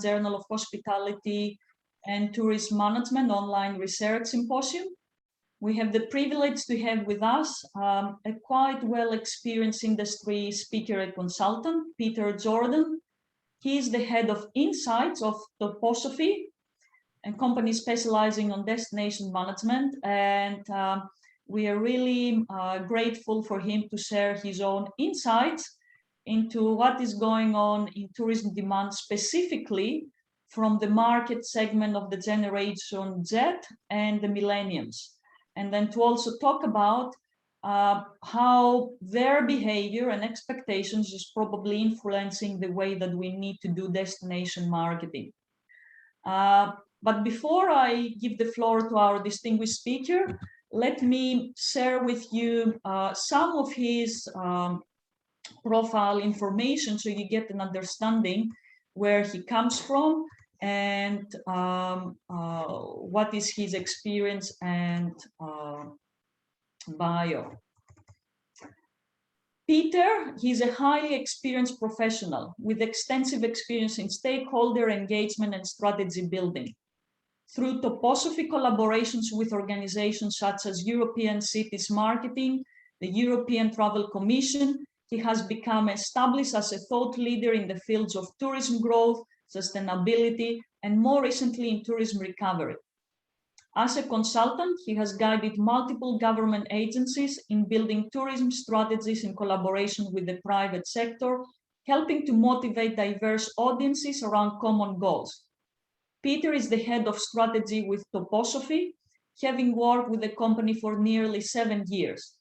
Journal of Hospitality and Tourism Management online research symposium. We have the privilege to have with us a quite well-experienced industry speaker and consultant, Peter Jordan. He is the head of insights of TOPOSOPHY, a company specializing on destination management, and we are really grateful for him to share his own insights into what is going on in tourism demand, specifically from the market segment of the Generation Z and the Millennials. And then to also talk about how their behavior and expectations is probably influencing the way that we need to do destination marketing. But before I give the floor to our distinguished speaker, let me share with you some of his profile information so you get an understanding where he comes from and what is his experience and bio. Peter, he's a highly experienced professional with extensive experience in stakeholder engagement and strategy building. Through TOPOSOPHY collaborations with organizations such as European Cities Marketing, the European Travel Commission, he has become established as a thought leader in the fields of tourism growth, sustainability, and more recently in tourism recovery. As a consultant, he has guided multiple government agencies in building tourism strategies in collaboration with the private sector, helping to motivate diverse audiences around common goals. Peter is the head of strategy with TOPOSOPHY, having worked with the company for nearly 7 years.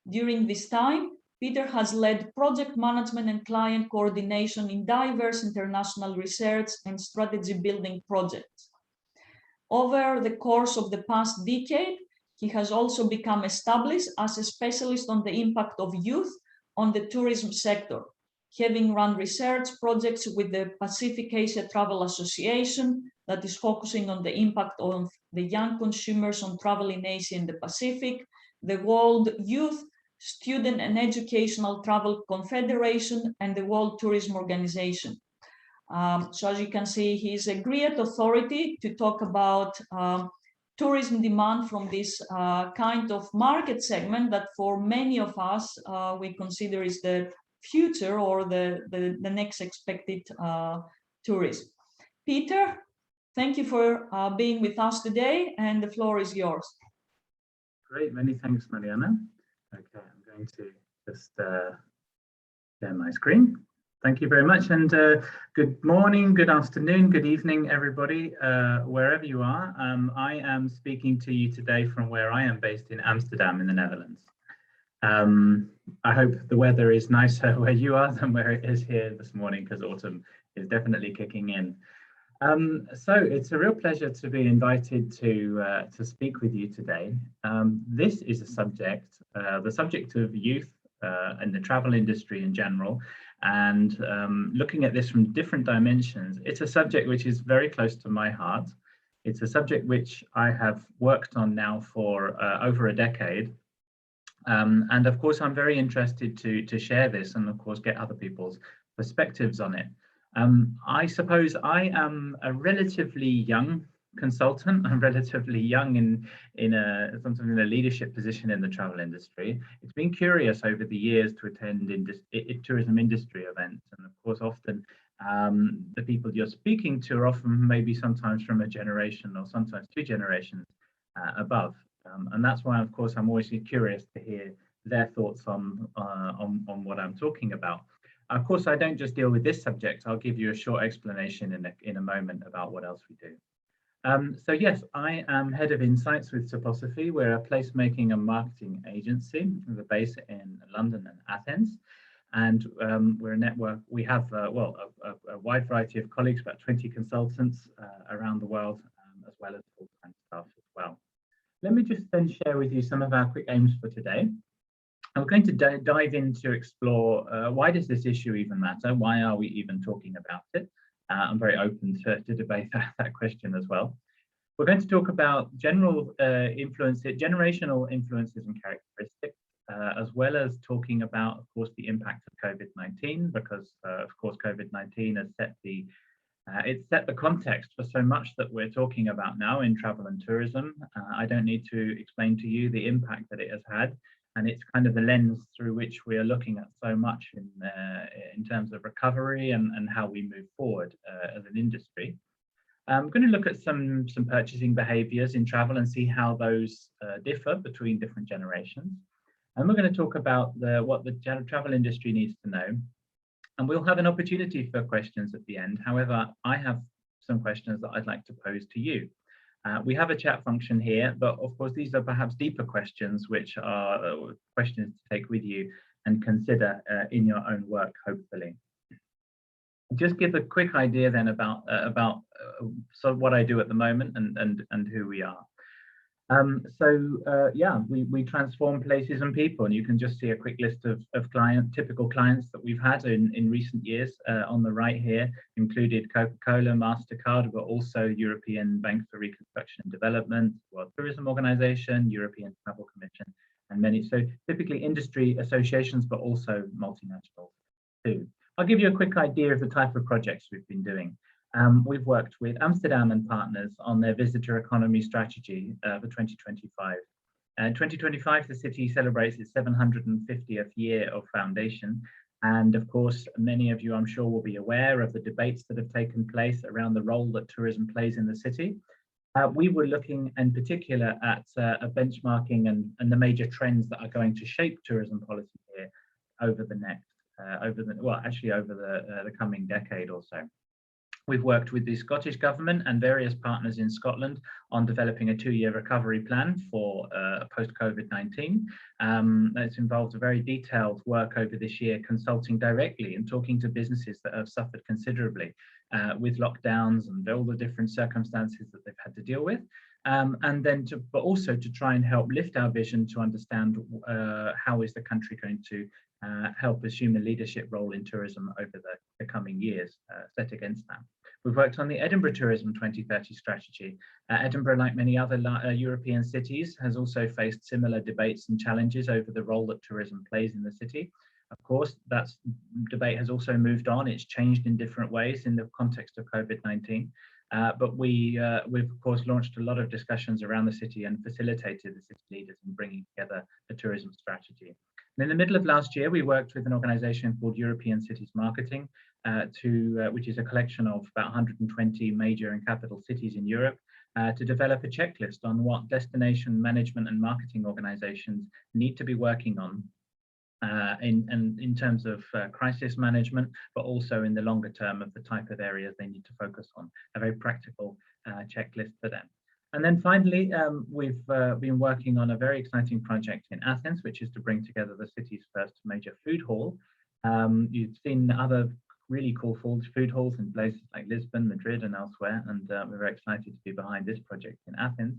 During this time, Peter has led project management and client coordination in diverse international research and strategy building projects. Over the course of the past decade, he has also become established as a specialist on the impact of youth on the tourism sector, having run research projects with the Pacific Asia Travel Association that is focusing on the impact of the young consumers on travel in Asia and the Pacific, the World Youth, Student and Educational Travel Confederation, and the World Tourism Organization. So as you can see, he's a great authority to talk about tourism demand from this kind of market segment that for many of us, we consider is the future or the next expected tourism. Peter, thank you for being with us today, and the floor is yours. Great, many thanks, Mariana. Okay, I'm going to just share my screen. Thank you very much, and good morning, good afternoon, good evening, everybody, wherever you are. I am speaking to you today from where I am based in Amsterdam in the Netherlands. I hope the weather is nicer where you are than where it is here this morning, because autumn is definitely kicking in. So it's a real pleasure to be invited to speak with you today. This is a subject, the subject of youth and the travel industry in general, and looking at this from different dimensions. It's a subject which is very close to my heart. It's a subject which I have worked on now for over a decade. And of course, I'm very interested to share this and of course get other people's perspectives on it. I suppose I am a relatively young consultant. I'm relatively young sometimes in a leadership position in the travel industry. It's been curious over the years to attend tourism industry events, and of course often the people you're speaking to are often maybe sometimes from a generation or sometimes 2 generations above, and that's why of course I'm always curious to hear their thoughts on what I'm talking about. Of course, I don't just deal with this subject. I'll give you a short explanation in a moment about what else we do. So yes, I am head of insights with TOPOSOPHY. We're a placemaking and marketing agency with a base in London and Athens. And we're a network. We have, a wide variety of colleagues, about 20 consultants around the world, as well as full-time staff as well. Let me just then share with you some of our quick aims for today. I'm going to dive in to explore why does this issue even matter? Why are we even talking about it? I'm very open to debate that question as well. We're going to talk about generational influences and characteristics, as well as talking about, of course, the impact of COVID-19, because, of course, COVID-19 has set the It set the context for so much that we're talking about now in travel and tourism. I don't need to explain to you the impact that it has had, and it's kind of the lens through which we are looking at so much in terms of recovery and how we move forward as an industry. I'm going to look at some purchasing behaviours in travel and see how those differ between different generations. And we're going to talk about what the travel industry needs to know. And we'll have an opportunity for questions at the end. However, I have some questions that I'd like to pose to you. We have a chat function here, but of course, these are perhaps deeper questions, which are questions to take with you and consider in your own work, hopefully. Just give a quick idea then about so what I do at the moment and who we are. Yeah, we transform places and people, and you can just see a quick list of typical clients that we've had in recent years. On the right here included Coca-Cola, MasterCard, but also European Bank for Reconstruction and Development, World Tourism Organization, European Travel Commission, and many. So typically industry associations, but also multinationals too. I'll give you a quick idea of the type of projects we've been doing. We've worked with Amsterdam and partners on their visitor economy strategy for 2025. In 2025, the city celebrates its 750th year of foundation. And of course, many of you, I'm sure, will be aware of the debates that have taken place around the role that tourism plays in the city. We were looking in particular at a benchmarking and the major trends that are going to shape tourism policy here over the next, over the coming decade or so. We've worked with the Scottish Government and various partners in Scotland on developing a 2-year recovery plan for post-Covid-19. It's involved a very detailed work over this year, consulting directly and talking to businesses that have suffered considerably with lockdowns and all the different circumstances that they've had to deal with. And then but also to try and help lift our vision to understand how is the country going to help assume a leadership role in tourism over the coming years set against that. We've worked on the Edinburgh Tourism 2030 strategy. Edinburgh, like many other European cities, has also faced similar debates and challenges over the role that tourism plays in the city. Of course, that debate has also moved on. It's changed in different ways in the context of COVID-19. But we've of course launched a lot of discussions around the city and facilitated the city leaders in bringing together a tourism strategy. And in the middle of last year, we worked with an organization called European Cities Marketing, which is a collection of about 120 major and capital cities in Europe, to develop a checklist on what destination management and marketing organizations need to be working on in terms of crisis management, but also in the longer term of the type of areas they need to focus on, a very practical checklist for them. And then finally, we've been working on a very exciting project in Athens, which is to bring together the city's first major food hall. You've seen other really cool food halls in places like Lisbon, Madrid, and elsewhere, and we're very excited to be behind this project in Athens.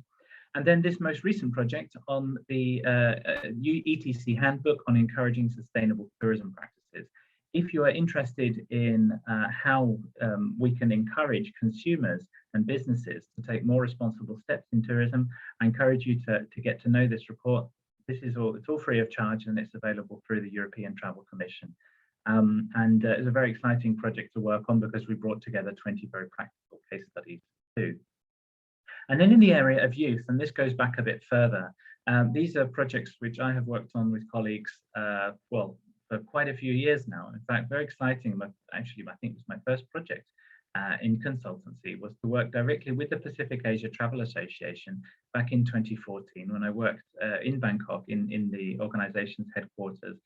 And then this most recent project on the ETC handbook on encouraging sustainable tourism practices. If you are interested in how we can encourage consumers and businesses to take more responsible steps in tourism, I encourage you to get to know this report. It's all free of charge, and it's available through the European Travel Commission. It's a very exciting project to work on because we brought together 20 very practical case studies too. And then in the area of youth, and this goes back a bit further, these are projects which I have worked on with colleagues, well, for quite a few years now. In fact, very exciting. Actually, I think it was my first project in consultancy, was to work directly with the Pacific Asia Travel Association back in 2014 when I worked in Bangkok in the organization's headquarters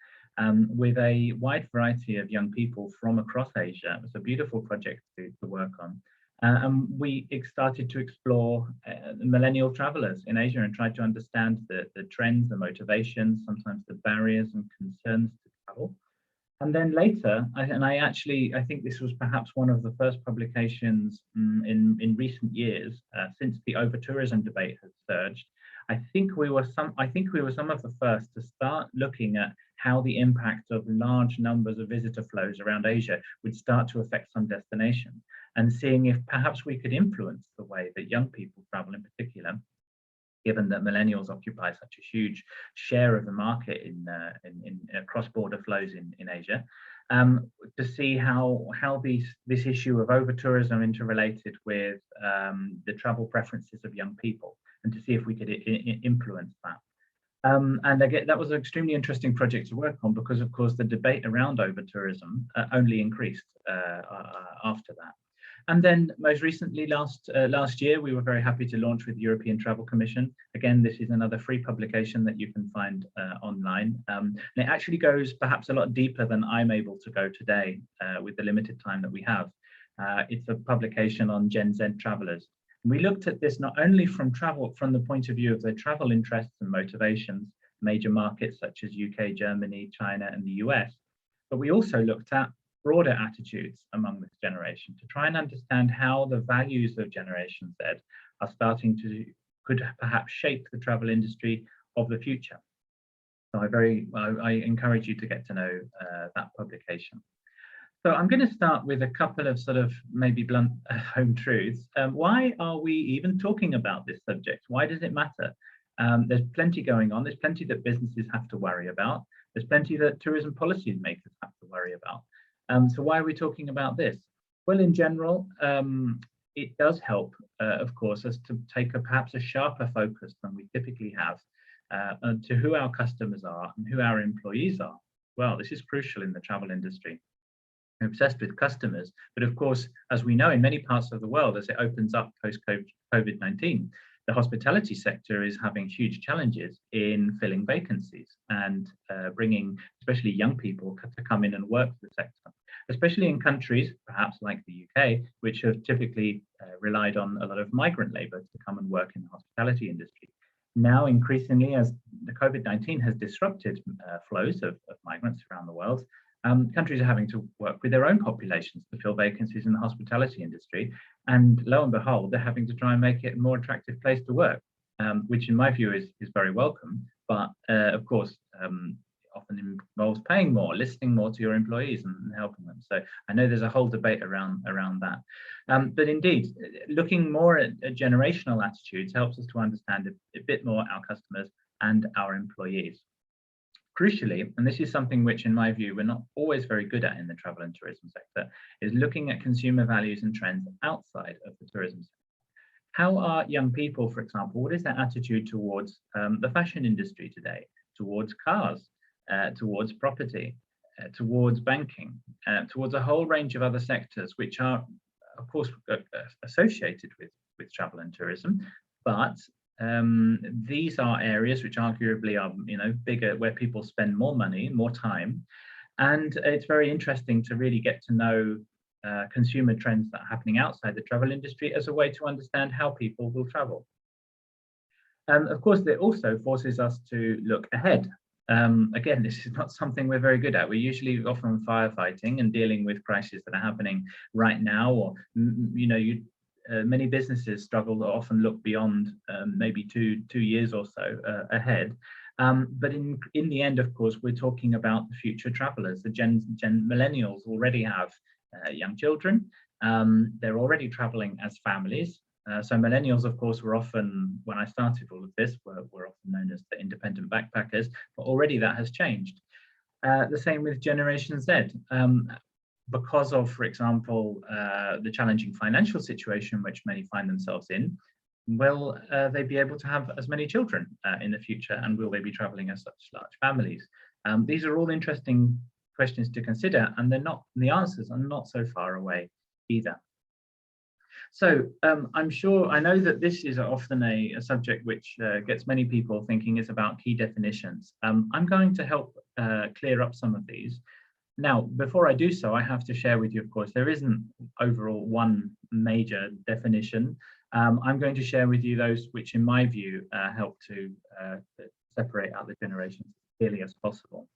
with a wide variety of young people from across Asia. It was a beautiful project to work on. And we started to explore millennial travelers in Asia and tried to understand the trends, the motivations, sometimes the barriers and concerns to travel. And then later, I think this was perhaps one of the first publications in recent years since the over-tourism debate has surged. I think we were some of the first to start looking at how the impact of large numbers of visitor flows around Asia would start to affect some destinations, and seeing if perhaps we could influence the way that young people travel in particular, given that millennials occupy such a huge share of the market in cross-border flows in Asia. to see how this issue of over-tourism interrelated with the travel preferences of young people, and to see if we could influence that. And again, that was an extremely interesting project to work on, because of course the debate around over-tourism only increased after that. And then most recently, last year, we were very happy to launch with the European Travel Commission. Again, this is another free publication that you can find online. And it actually goes perhaps a lot deeper than I'm able to go today with the limited time that we have. It's a publication on Gen Z travelers. And we looked at this not only from the point of view of their travel interests and motivations, major markets such as UK, Germany, China, and the US, but we also looked at broader attitudes among this generation to try and understand how the values of Generation Z are could perhaps shape the travel industry of the future. So I encourage you to get to know that publication. So I'm going to start with a couple of sort of maybe blunt home truths. Why are we even talking about this subject? Why does it matter? There's plenty going on. There's plenty that businesses have to worry about. There's plenty that tourism policy makers have to worry about. So why are we talking about this? Well, in general, it does help, of course, us to take perhaps a sharper focus than we typically have to who our customers are and who our employees are. Well, this is crucial in the travel industry. We're obsessed with customers, but of course, as we know, in many parts of the world, as it opens up post-COVID-19, the hospitality sector is having huge challenges in filling vacancies and bringing especially young people to come in and work for the sector, especially in countries perhaps like the UK, which have typically relied on a lot of migrant labor to come and work in the hospitality industry. Now, increasingly, as the COVID-19 has disrupted flows of migrants around the world, countries are having to work with their own populations to fill vacancies in the hospitality industry. And lo and behold, they're having to try and make it a more attractive place to work, which in my view is very welcome. But of course, often involves paying more, listening more to your employees and helping them. So I know there's a whole debate around that. But indeed, looking more at generational attitudes helps us to understand a bit more our customers and our employees. Crucially, and this is something which in my view we're not always very good at in the travel and tourism sector, is looking at consumer values and trends outside of the tourism sector. How are young people, for example, what is their attitude towards the fashion industry today, towards cars, towards property, towards banking, towards a whole range of other sectors which are, of course, associated with travel and tourism, but these are areas which arguably are, bigger, where people spend more money, more time, and it's very interesting to really get to know consumer trends that are happening outside the travel industry as a way to understand how people will travel. Of course, it also forces us to look ahead. Again, this is not something we're very good at. We're usually often firefighting and dealing with crises that are happening right now, or many businesses struggle to often look beyond maybe two years or so ahead. But in the end, of course, we're talking about the future travelers. The millennials already have young children. They're already traveling as families. So millennials, of course, were often, when I started all of this, were often known as the independent backpackers, but already that has changed. The same with Generation Z. Because of, for example, the challenging financial situation which many find themselves in, will they be able to have as many children in the future, and will they be traveling as such large families? These are all interesting questions to consider, and the answers are not so far away either. So I know that this is often a subject which gets many people thinking is about key definitions. I'm going to help clear up some of these. Now, before I do so, I have to share with you, of course, there isn't overall one major definition. I'm going to share with you those which, in my view, help to separate out the generations as clearly as possible.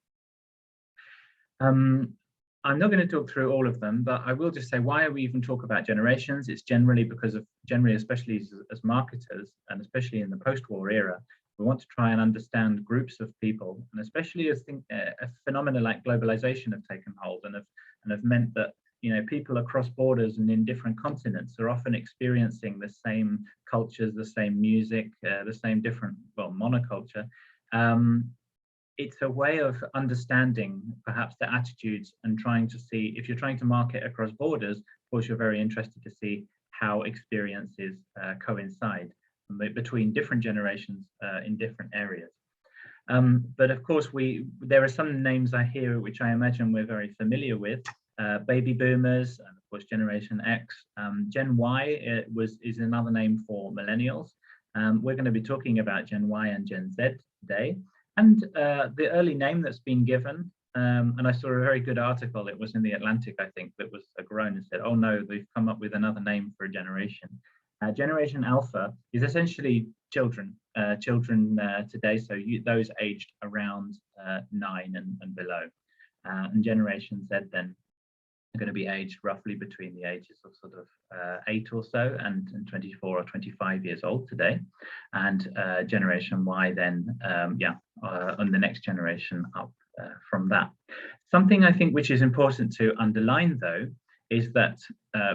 I'm not going to talk through all of them, but I will just say, why are we even talk about generations? It's generally because of, especially as marketers, and especially in the post-war era, we want to try and understand groups of people, and especially as a phenomena like globalization have taken hold and have meant that people across borders and in different continents are often experiencing the same cultures, the same music, the same different, monoculture. it's a way of understanding perhaps the attitudes and trying to see, if you're trying to market across borders, of course, you're very interested to see how experiences coincide between different generations in different areas. But of course, there are some names I hear which I imagine we're very familiar with. Baby boomers, and of course Generation X. Gen Y is another name for millennials. We're going to be talking about Gen Y and Gen Z today. And the early name that's been given, and I saw a very good article, it was in the Atlantic, I think, that was grown and said, oh no, they've come up with another name for a generation. Generation Alpha is essentially children today, so those aged around 9 and below. And Generation Z then are going to be aged roughly between the ages of sort of 8 or so and 24 or 25 years old today. And Generation Y then, on the next generation up from that. Something I think which is important to underline, though, is that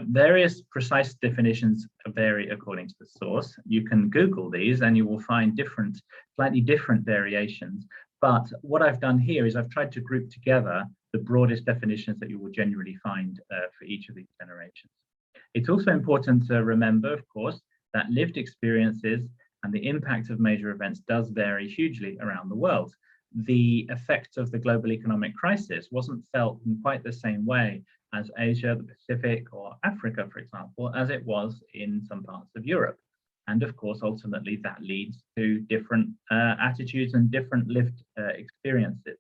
various precise definitions vary according to the source. You can Google these and you will find slightly different variations. But what I've done here is I've tried to group together the broadest definitions that you will generally find for each of these generations. It's also important to remember, of course, that lived experiences and the impact of major events does vary hugely around the world. The effect of the global economic crisis wasn't felt in quite the same way as Asia, the Pacific, or Africa, for example, as it was in some parts of Europe. And of course, ultimately, that leads to different attitudes and different lived experiences.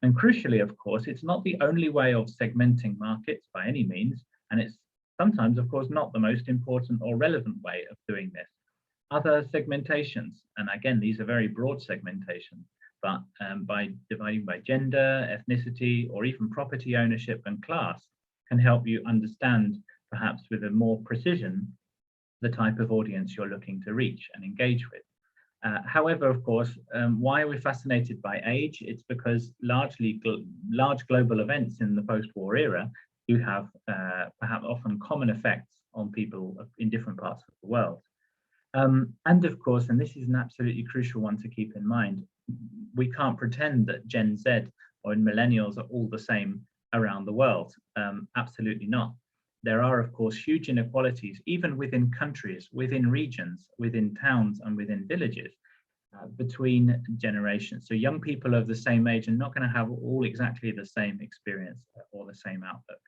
And crucially, of course, it's not the only way of segmenting markets by any means, and it's sometimes, of course, not the most important or relevant way of doing this. Other segmentations, and again, these are very broad segmentations, but by dividing by gender, ethnicity, or even property ownership and class, can help you understand, perhaps with a more precision, the type of audience you're looking to reach and engage with. However, of course, why are we fascinated by age? It's because large global events in the post-war era do have perhaps often common effects on people in different parts of the world. And of course, and this is an absolutely crucial one to keep in mind, we can't pretend that Gen Z or millennials are all the same around the world. Absolutely not. There are, of course, huge inequalities, even within countries, within regions, within towns, and within villages, between generations. So young people of the same age are not going to have all exactly the same experience or the same outlook.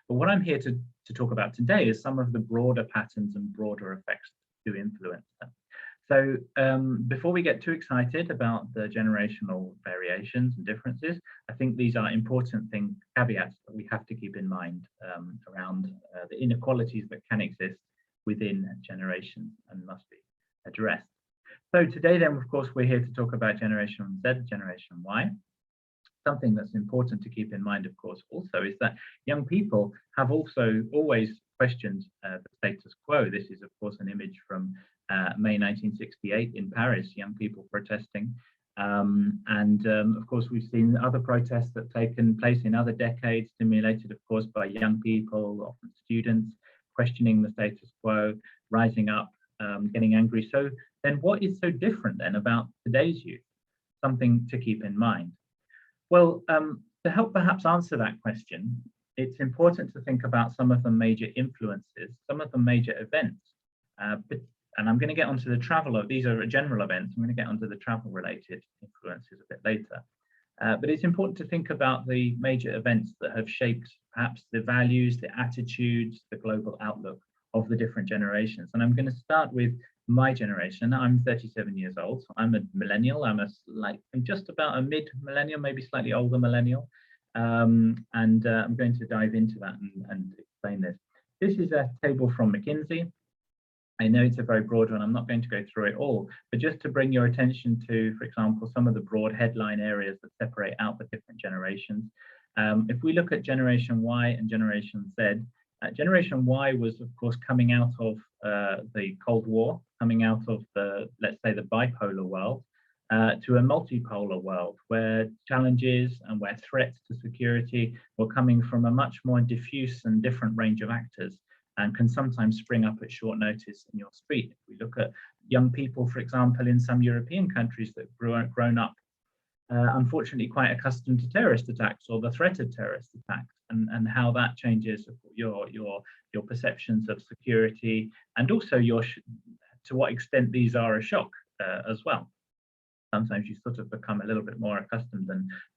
But what I'm here to talk about today is some of the broader patterns and broader effects that do influence them. So before we get too excited about the generational variations and differences, I think these are important caveats that we have to keep in mind around the inequalities that can exist within generations and must be addressed. So today then, of course, we're here to talk about Generation Z, Generation Y. Something that's important to keep in mind, of course, also is that young people have also always questioned the status quo. This is, of course, an image from May 1968 in Paris, young people protesting. Of course, we've seen other protests that have taken place in other decades, stimulated, of course, by young people, often students, questioning the status quo, rising up, getting angry. So then what is so different then about today's youth? Something to keep in mind. Well, to help perhaps answer that question, it's important to think about some of the major influences, some of the major events. And I'm going to get onto the travel. These are general events. I'm going to get onto the travel-related influences a bit later. But it's important to think about the major events that have shaped perhaps the values, the attitudes, the global outlook of the different generations. And I'm going to start with my generation. I'm 37 years old. So I'm a millennial. I'm just about a mid-millennial, maybe slightly older millennial. I'm going to dive into that and explain this. This is a table from McKinsey. I know it's a very broad one. I'm not going to go through it all, but just to bring your attention to, for example, some of the broad headline areas that separate out the different generations. If we look at Generation Y and Generation Z, Generation Y was, of course, coming out of the Cold War, coming out of let's say, the bipolar world to a multipolar world where challenges and where threats to security were coming from a much more diffuse and different range of actors, and can sometimes spring up at short notice in your street. If we look at young people, for example, in some European countries that grown up unfortunately quite accustomed to terrorist attacks or the threat of terrorist attacks, and how that changes your perceptions of security, and also to what extent these are a shock as well. Sometimes you sort of become a little bit more accustomed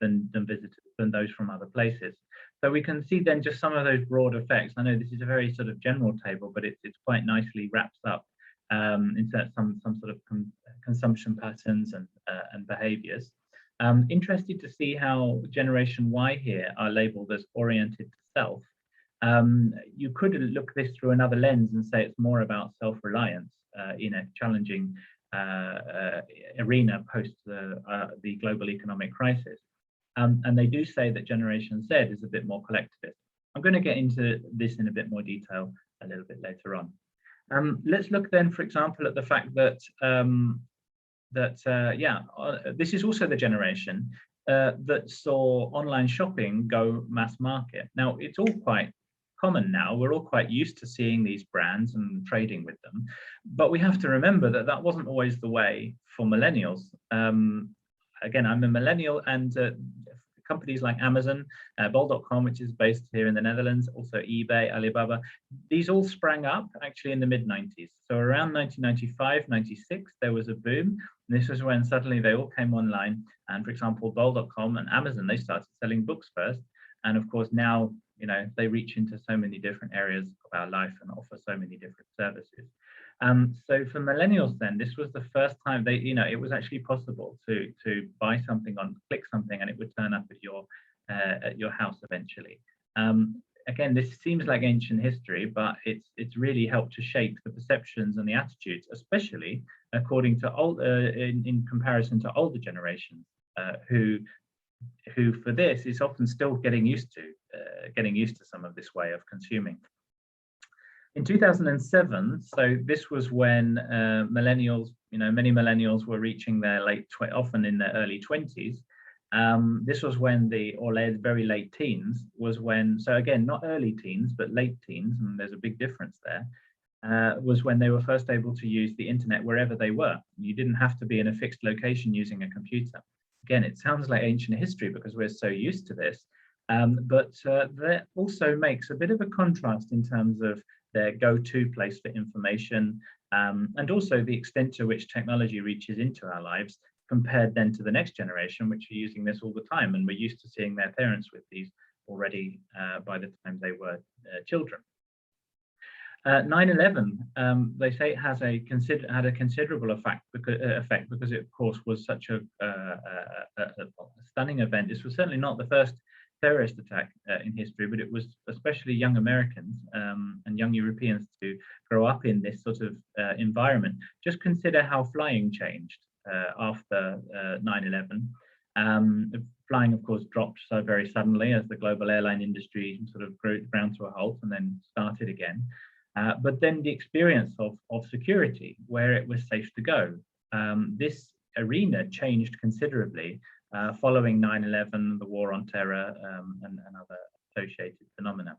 than visitors, than those from other places. So we can see then just some of those broad effects. I know this is a very sort of general table, but it's quite nicely wraps up into some sort of consumption patterns and behaviors. Interested to see how Generation Y here are labeled as oriented to self. You could look this through another lens and say it's more about self-reliance in a challenging arena post the global economic crisis. And they do say that Generation Z is a bit more collectivist. I'm going to get into this in a bit more detail a little bit later on. Let's look then, for example, at the fact that this is also the generation that saw online shopping go mass market. Now, it's all quite common now. We're all quite used to seeing these brands and trading with them, but we have to remember that that wasn't always the way for millennials. Again, I'm a millennial, and companies like Amazon, bol.com, which is based here in the Netherlands, also eBay, Alibaba, these all sprang up actually in the mid-90s. So around 1995, 96, there was a boom. And this was when suddenly they all came online. And for example, bol.com and Amazon, they started selling books first. And of course, now, you know, they reach into so many different areas of our life and offer so many different services. So for millennials, then, this was the first time they, you know, it was actually possible to buy something click something, and it would turn up at your house eventually. Again, this seems like ancient history, but it's really helped to shape the perceptions and the attitudes, especially according to in comparison to older generations, who for this is often still getting used to some of this way of consuming. In 2007, so this was when millennials, you know, many millennials were reaching their often in their early 20s. This was when very late teens was when, so again, not early teens, but late teens, and there's a big difference there, was when they were first able to use the internet wherever they were. You didn't have to be in a fixed location using a computer. Again, it sounds like ancient history because we're so used to this, but that also makes a bit of a contrast in terms of their go-to place for information, and also the extent to which technology reaches into our lives, compared then to the next generation, which are using this all the time, and we're used to seeing their parents with these already by the time they were children. 9/11, they say it has had a considerable effect because it, of course, was such a stunning event. This was certainly not the first terrorist attack in history, but it was especially young Americans and young Europeans to grow up in this sort of environment. Just consider how flying changed after 9/11. Flying, of course, dropped so very suddenly as the global airline industry sort of ground to a halt and then started again. But then the experience of security, where it was safe to go. This arena changed considerably following 9/11, the war on terror, and other associated phenomena.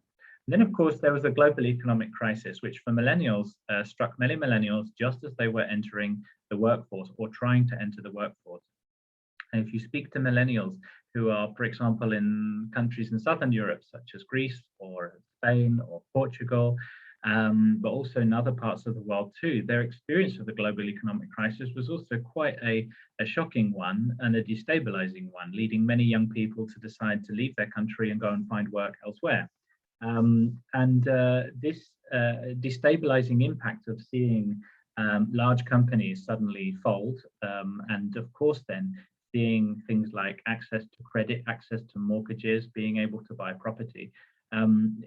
And then, of course, there was a global economic crisis, which for millennials struck many millennials just as they were entering the workforce or trying to enter the workforce. And if you speak to millennials who are, for example, in countries in Southern Europe, such as Greece or Spain or Portugal, but also in other parts of the world too, their experience of the global economic crisis was also quite a shocking one and a destabilizing one, leading many young people to decide to leave their country and go and find work elsewhere. This destabilizing impact of seeing large companies suddenly fold, and of course then seeing things like access to credit, access to mortgages, being able to buy property.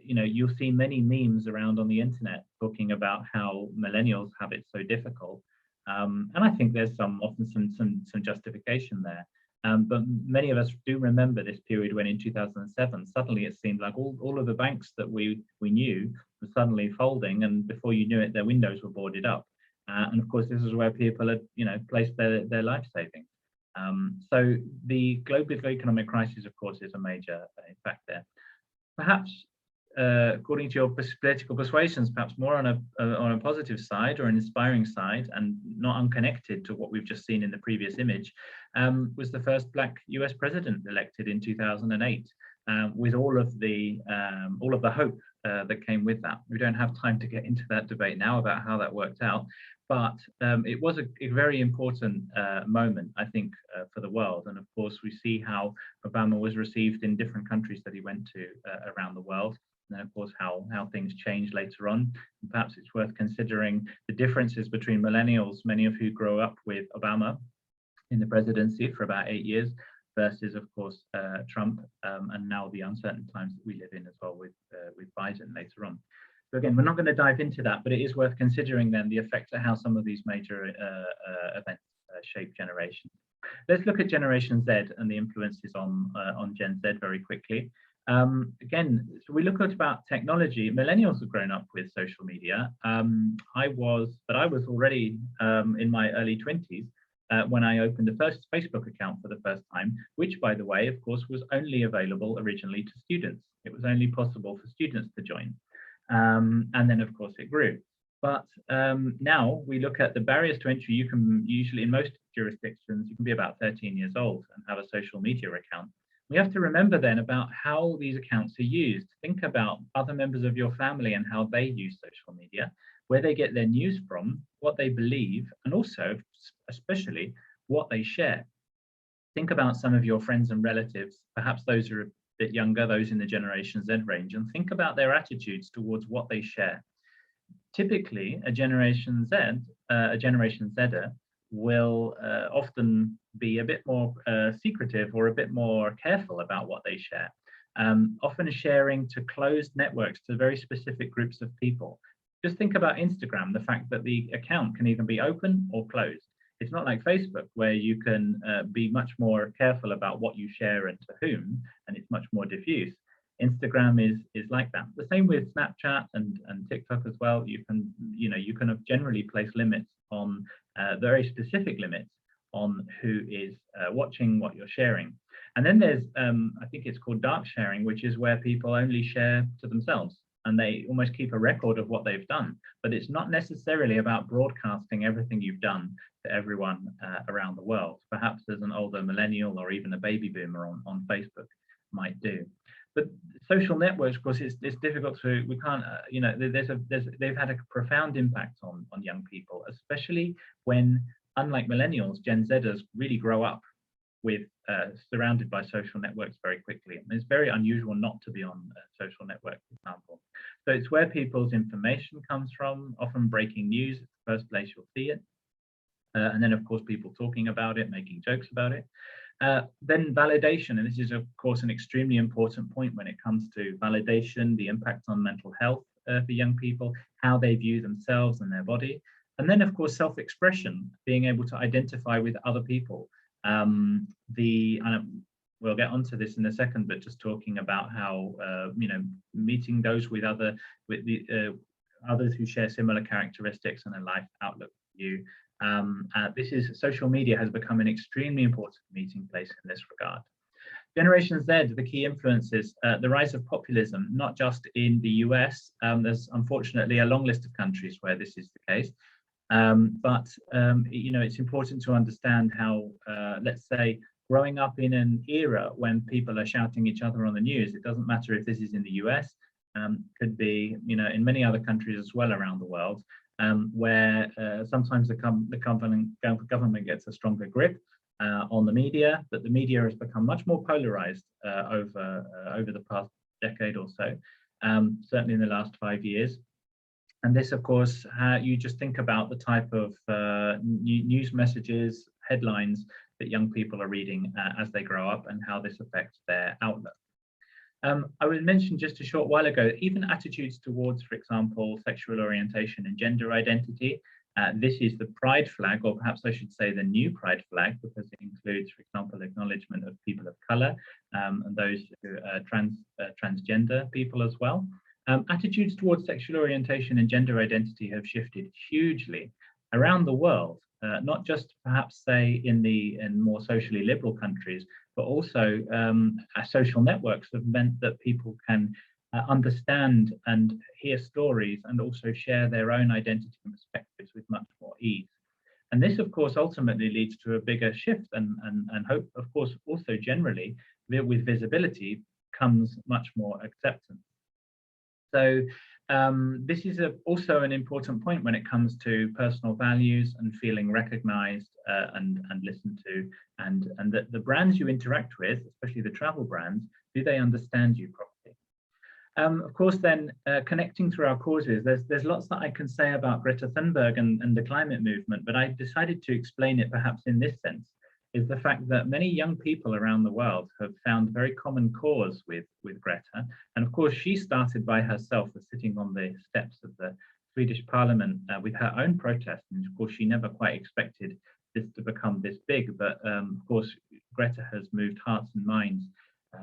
You know, you'll see many memes around on the internet talking about how millennials have it so difficult, and I think there's often some justification there. But many of us do remember this period when in 2007 suddenly it seemed like all of the banks that we knew were suddenly folding, and before you knew it, their windows were boarded up. And of course, this is where people had, you know, placed their life savings. So the global economic crisis, of course, is a major impact there. Perhaps according to your political persuasions, perhaps more on a positive side or an inspiring side, and not unconnected to what we've just seen in the previous image, was the first Black US president elected in 2008, with all of the hope that came with that. We don't have time to get into that debate now about how that worked out, but it was a very important moment, I think, for the world. And of course, we see how Obama was received in different countries that he went to around the world. And then, of course, how things changed later on. And perhaps it's worth considering the differences between millennials, many of who grew up with Obama in the presidency for about 8 years, versus, of course, Trump, and now the uncertain times that we live in as well with Biden later on. So again, we're not going to dive into that, but it is worth considering then the effect of how some of these major events shape generations. Let's look at Generation Z and the influences on Gen Z very quickly. Again, so we look at about technology. Millennials have grown up with social media. I was already in my early 20s when I opened the first Facebook account for the first time, which, by the way, of course, was only available originally to students. It was only possible for students to join. And then, of course, it grew. But now we look at the barriers to entry. You can usually, in most jurisdictions, you can be about 13 years old and have a social media account. We have to remember then about how these accounts are used. Think about other members of your family and how they use social media, where they get their news from, what they believe, and also, especially, what they share. Think about some of your friends and relatives, perhaps those who are a bit younger, those in the Generation Z range, and think about their attitudes towards what they share. Typically, a Generation Zer will often be a bit more secretive or a bit more careful about what they share, often sharing to closed networks, to very specific groups of people. Just think about Instagram, the fact that the account can either be open or closed. It's not like Facebook, where you can be much more careful about what you share and to whom, and it's much more diffuse. Instagram is like that. The same with Snapchat and TikTok as well. You can generally place limits on very specific limits on who is watching what you're sharing. And then there's, I think it's called dark sharing, which is where people only share to themselves and they almost keep a record of what they've done. But it's not necessarily about broadcasting everything you've done to everyone around the world. Perhaps there's an older millennial or even a baby boomer on Facebook might do. But social networks, of course, it's difficult to, we can't, they've had a profound impact on young people, especially when, unlike millennials, Gen Zers really grow up with surrounded by social networks very quickly. And it's very unusual not to be on a social network, for example. So it's where people's information comes from, often breaking news, it's the first place you'll see it. And then, of course, people talking about it, making jokes about it. Then validation, and this is, of course, an extremely important point when it comes to validation, the impact on mental health for young people, how they view themselves and their body. And then, of course, self-expression, being able to identify with other people. We'll get onto this in a second, but just talking about how, meeting those with others who share similar characteristics and a life outlook for you. Social media has become an extremely important meeting place in this regard. Generation Z, the key influences, the rise of populism, not just in the US. There's unfortunately a long list of countries where this is the case. It's important to understand how, let's say, growing up in an era when people are shouting each other on the news, it doesn't matter if this is in the US, could be, in many other countries as well around the world, where sometimes the government gets a stronger grip on the media, but the media has become much more polarized over the past decade or so, certainly in the last 5 years. And this, of course, you just think about the type of news messages, headlines that young people are reading as they grow up and how this affects their outlook. I was mentioned just a short while ago, even attitudes towards, for example, sexual orientation and gender identity. This is the pride flag, or perhaps I should say the new pride flag, because it includes, for example, acknowledgement of people of color and those who are transgender people as well. Attitudes towards sexual orientation and gender identity have shifted hugely around the world, not just perhaps say in more socially liberal countries, but also social networks have meant that people can understand and hear stories and also share their own identity and perspectives with much more ease. And this, of course, ultimately leads to a bigger shift and hope, of course, also generally with visibility comes much more acceptance. So this is also an important point when it comes to personal values and feeling recognized and listened to, and that the brands you interact with, especially the travel brands, do they understand you properly? Of course, then connecting through our causes, there's lots that I can say about Greta Thunberg and the climate movement, but I decided to explain it perhaps in this sense, is the fact that many young people around the world have found very common cause with Greta. And of course, she started by herself as sitting on the steps of the Swedish parliament with her own protest. And of course, she never quite expected this to become this big, but of course, Greta has moved hearts and minds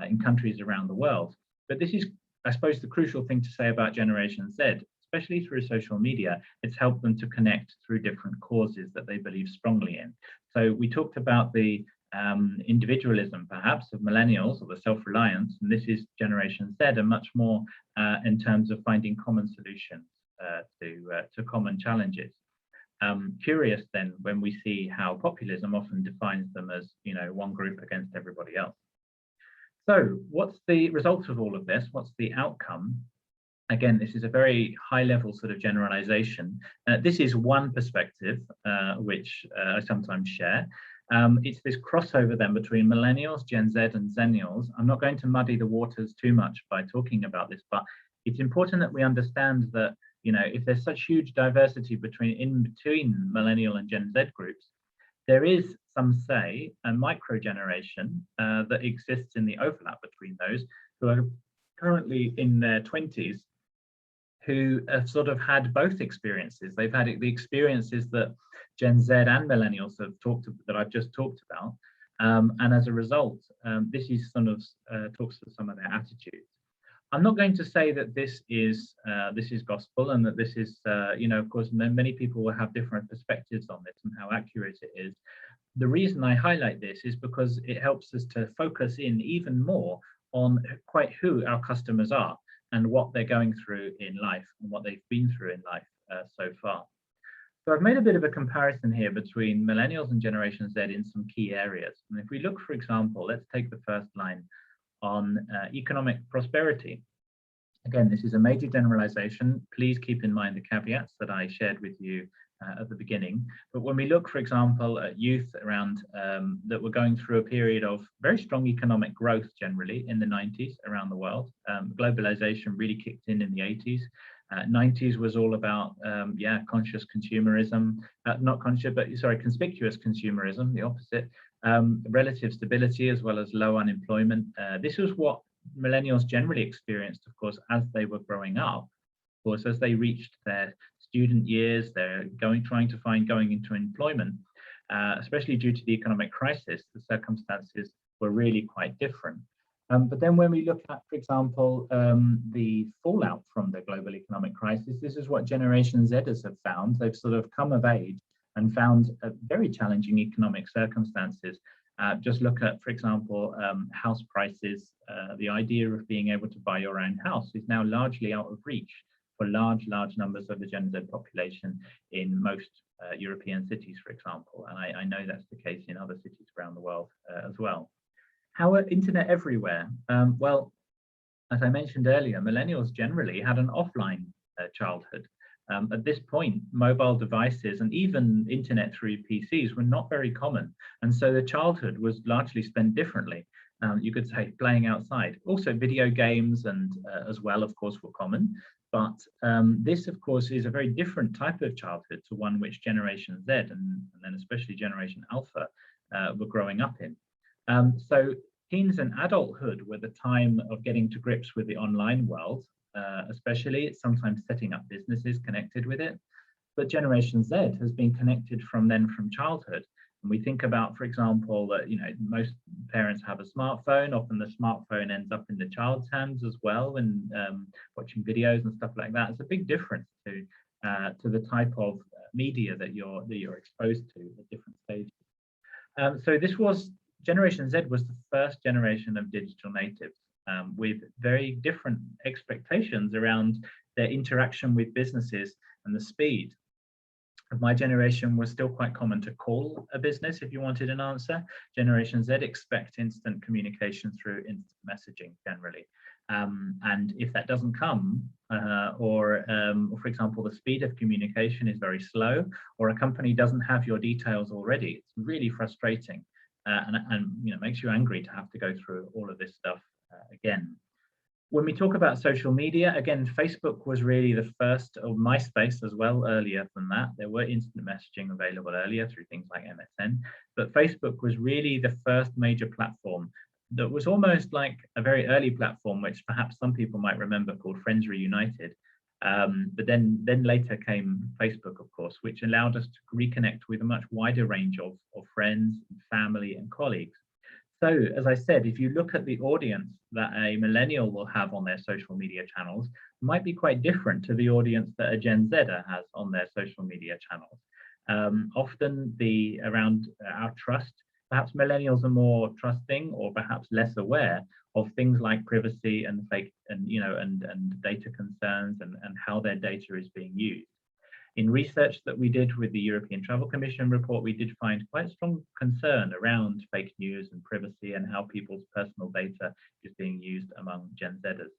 in countries around the world. But this is, I suppose, the crucial thing to say about Generation Z, especially through social media. It's helped them to connect through different causes that they believe strongly in. So we talked about the individualism, perhaps, of millennials, or the self-reliance, and this is Generation Z, and much more in terms of finding common solutions to common challenges. Curious then when we see how populism often defines them as, you know, one group against everybody else. So what's the result of all of this? What's the outcome? Again, this is a very high level sort of generalization. This is one perspective, which I sometimes share. It's this crossover then between millennials, Gen Z and Zennials. I'm not going to muddy the waters too much by talking about this, but it's important that we understand that, you know, if there's such huge diversity between millennial and Gen Z groups, there is, some say, a micro generation that exists in the overlap between those who are currently in their 20s, who have sort of had both experiences. They've had the experiences that Gen Z and millennials have that I've just talked about, and as a result, this is sort of talks to some of their attitudes. I'm not going to say that this is gospel and that this is, you know, of course, many people will have different perspectives on this and how accurate it is. The reason I highlight this is because it helps us to focus in even more on quite who our customers are and what they're going through in life and what they've been through in life so far. So I've made a bit of a comparison here between millennials and Generation Z in some key areas. And if we look, for example, let's take the first line on economic prosperity. Again, this is a major generalization. Please keep in mind the caveats that I shared with you at the beginning. But when we look, for example, at youth around that were going through a period of very strong economic growth generally in the 90s around the world, globalization really kicked in the 80s. 90s was all about, conscious consumerism, not conscious, but sorry, conspicuous consumerism, the opposite, relative stability as well as low unemployment. This was what millennials generally experienced, of course, as they were growing up. Of course, as they reached their student years, they're trying to find going into employment, especially due to the economic crisis, the circumstances were really quite different. But then when we look at, for example, the fallout from the global economic crisis, this is what Generation Zers have found. They've sort of come of age and found very challenging economic circumstances. Just look at, for example, house prices. The idea of being able to buy your own house is now largely out of reach for large numbers of the Gen Z population in most European cities, for example. And I know that's the case in other cities around the world as well. How are internet everywhere? Well, as I mentioned earlier, millennials generally had an offline childhood. At this point, mobile devices and even internet through PCs were not very common. And so the childhood was largely spent differently. You could say playing outside. Also video games and as well, of course, were common. But this, of course, is a very different type of childhood to one which Generation Z and then especially Generation Alpha were growing up in. So teens and adulthood were the time of getting to grips with the online world, especially sometimes setting up businesses connected with it. But Generation Z has been connected from childhood. And we think about, for example, that most parents have a smartphone. Often the smartphone ends up in the child's hands as well, and watching videos and stuff like that. It's a big difference to the type of media that you're exposed to at different stages. So this was Generation Z was the first generation of digital natives. with very different expectations around their interaction with businesses and the speed. My generation was still quite common to call a business if you wanted an answer. Generation Z expect instant communication through instant messaging generally. And if that doesn't come, or for example, the speed of communication is very slow, or a company doesn't have your details already, it's really frustrating, and makes you angry to have to go through all of this stuff again. When we talk about social media, again, Facebook was really the first, or MySpace as well, earlier than that. There were instant messaging available earlier through things like MSN, but Facebook was really the first major platform that was almost like a very early platform, which perhaps some people might remember, called Friends Reunited. But then later came Facebook, of course, which allowed us to reconnect with a much wider range of friends, family, and colleagues. So, as I said, if you look at the audience that a millennial will have on their social media channels, it might be quite different to the audience that a Gen Zer has on their social media channels. Often around our trust, perhaps millennials are more trusting or perhaps less aware of things like privacy and fake and data concerns and how their data is being used. In research that we did with the European Travel Commission report, we did find quite strong concern around fake news and privacy and how people's personal data is being used among Gen Zers.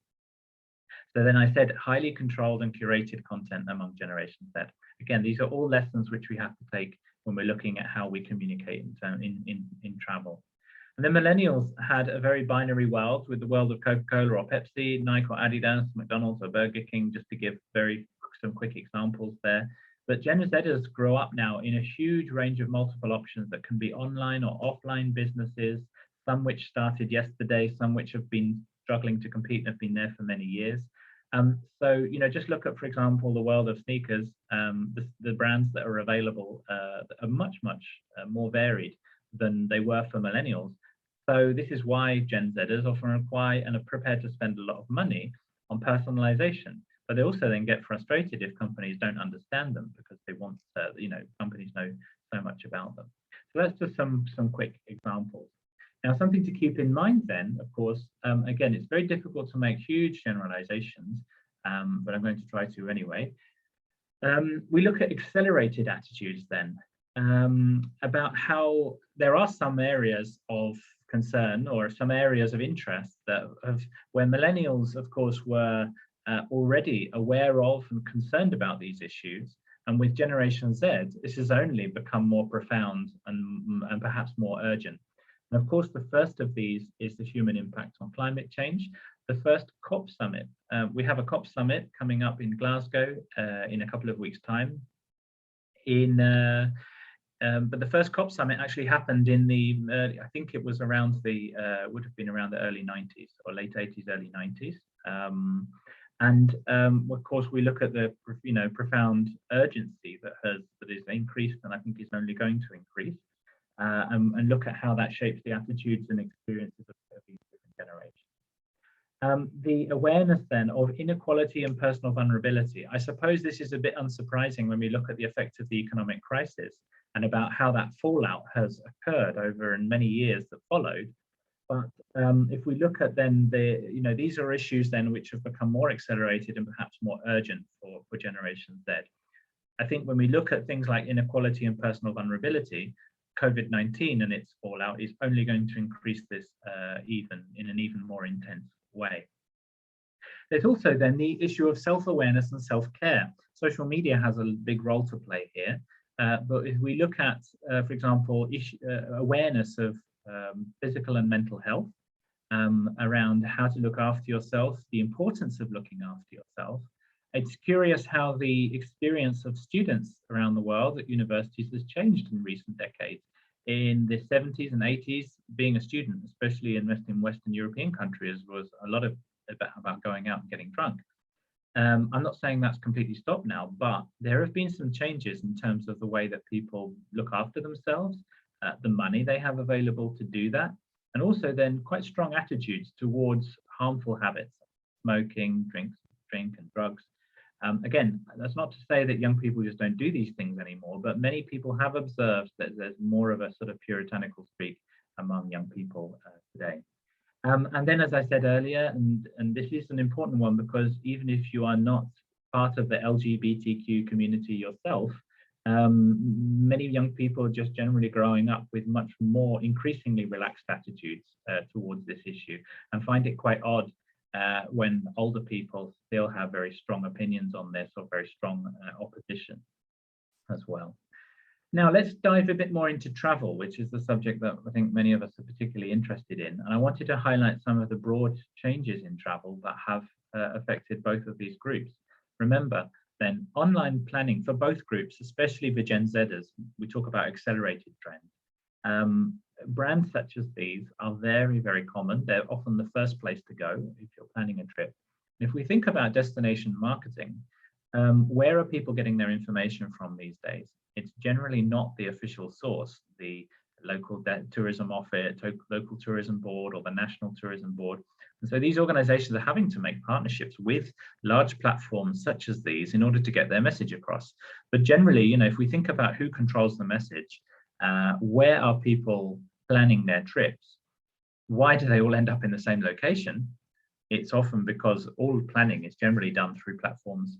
So then I said highly controlled and curated content among Generation Z. Again, these are all lessons which we have to take when we're looking at how we communicate in travel. And then millennials had a very binary world with the world of Coca-Cola or Pepsi, Nike or Adidas, McDonald's or Burger King, just to give some quick examples there. But Gen Zers grow up now in a huge range of multiple options that can be online or offline businesses, some which started yesterday, some which have been struggling to compete and have been there for many years. So, just look at, for example, the world of sneakers. The brands that are available are much more varied than they were for millennials. So this is why Gen Zers often require and are prepared to spend a lot of money on personalization. But they also then get frustrated if companies don't understand them because they want, companies know so much about them. So that's just some quick examples. Now, something to keep in mind then, of course, again, it's very difficult to make huge generalizations, but I'm going to try to anyway. We look at accelerated attitudes then, about how there are some areas of concern or some areas of interest where millennials, of course, were already aware of and concerned about these issues. And with Generation Z, this has only become more profound and perhaps more urgent. And of course, the first of these is the human impact on climate change. The first COP summit. We have a COP summit coming up in Glasgow in a couple of weeks' time. But the first COP summit actually happened in the I think it was around would have been around the early 90s or late 80s, early 90s. Of course, we look at the profound urgency that is increased, and I think is only going to increase, and look at how that shapes the attitudes and experiences of these different generations. The awareness then of inequality and personal vulnerability. I suppose this is a bit unsurprising when we look at the effect of the economic crisis and about how that fallout has occurred over many years that followed. But if we look at then these are issues then which have become more accelerated and perhaps more urgent for Generation Z. I think when we look at things like inequality and personal vulnerability, COVID-19 and its fallout is only going to increase this in an even more intense way. There's also then the issue of self-awareness and self-care. Social media has a big role to play here. But if we look at, for example, awareness of physical and mental health, around how to look after yourself, the importance of looking after yourself, it's curious how the experience of students around the world at universities has changed in recent decades. In the 70s and 80s, being a student, especially in Western European countries, was a lot about going out and getting drunk. I'm not saying that's completely stopped now, but there have been some changes in terms of the way that people look after themselves, the money they have available to do that, and also then quite strong attitudes towards harmful habits, smoking, drink and drugs. Again, that's not to say that young people just don't do these things anymore, but many people have observed that there's more of a sort of puritanical streak among young people today. And then, as I said earlier, and this is an important one, because even if you are not part of the LGBTQ community yourself, many young people are just generally growing up with much more increasingly relaxed attitudes towards this issue, and find it quite odd when older people still have very strong opinions on this, or very strong opposition as well. Now, let's dive a bit more into travel, which is the subject that I think many of us are particularly interested in. And I wanted to highlight some of the broad changes in travel that have affected both of these groups. Remember, then, online planning for both groups, especially the Gen Zers, we talk about accelerated trends. Brands such as these are very, very common. They're often the first place to go if you're planning a trip. If we think about destination marketing, where are people getting their information from these days? It's generally not the official source, the local tourism office, local tourism board, or the national tourism board. And so these organizations are having to make partnerships with large platforms such as these in order to get their message across. But generally, you know, if we think about who controls the message, where are people planning their trips? Why do they all end up in the same location? It's often because all planning is generally done through platforms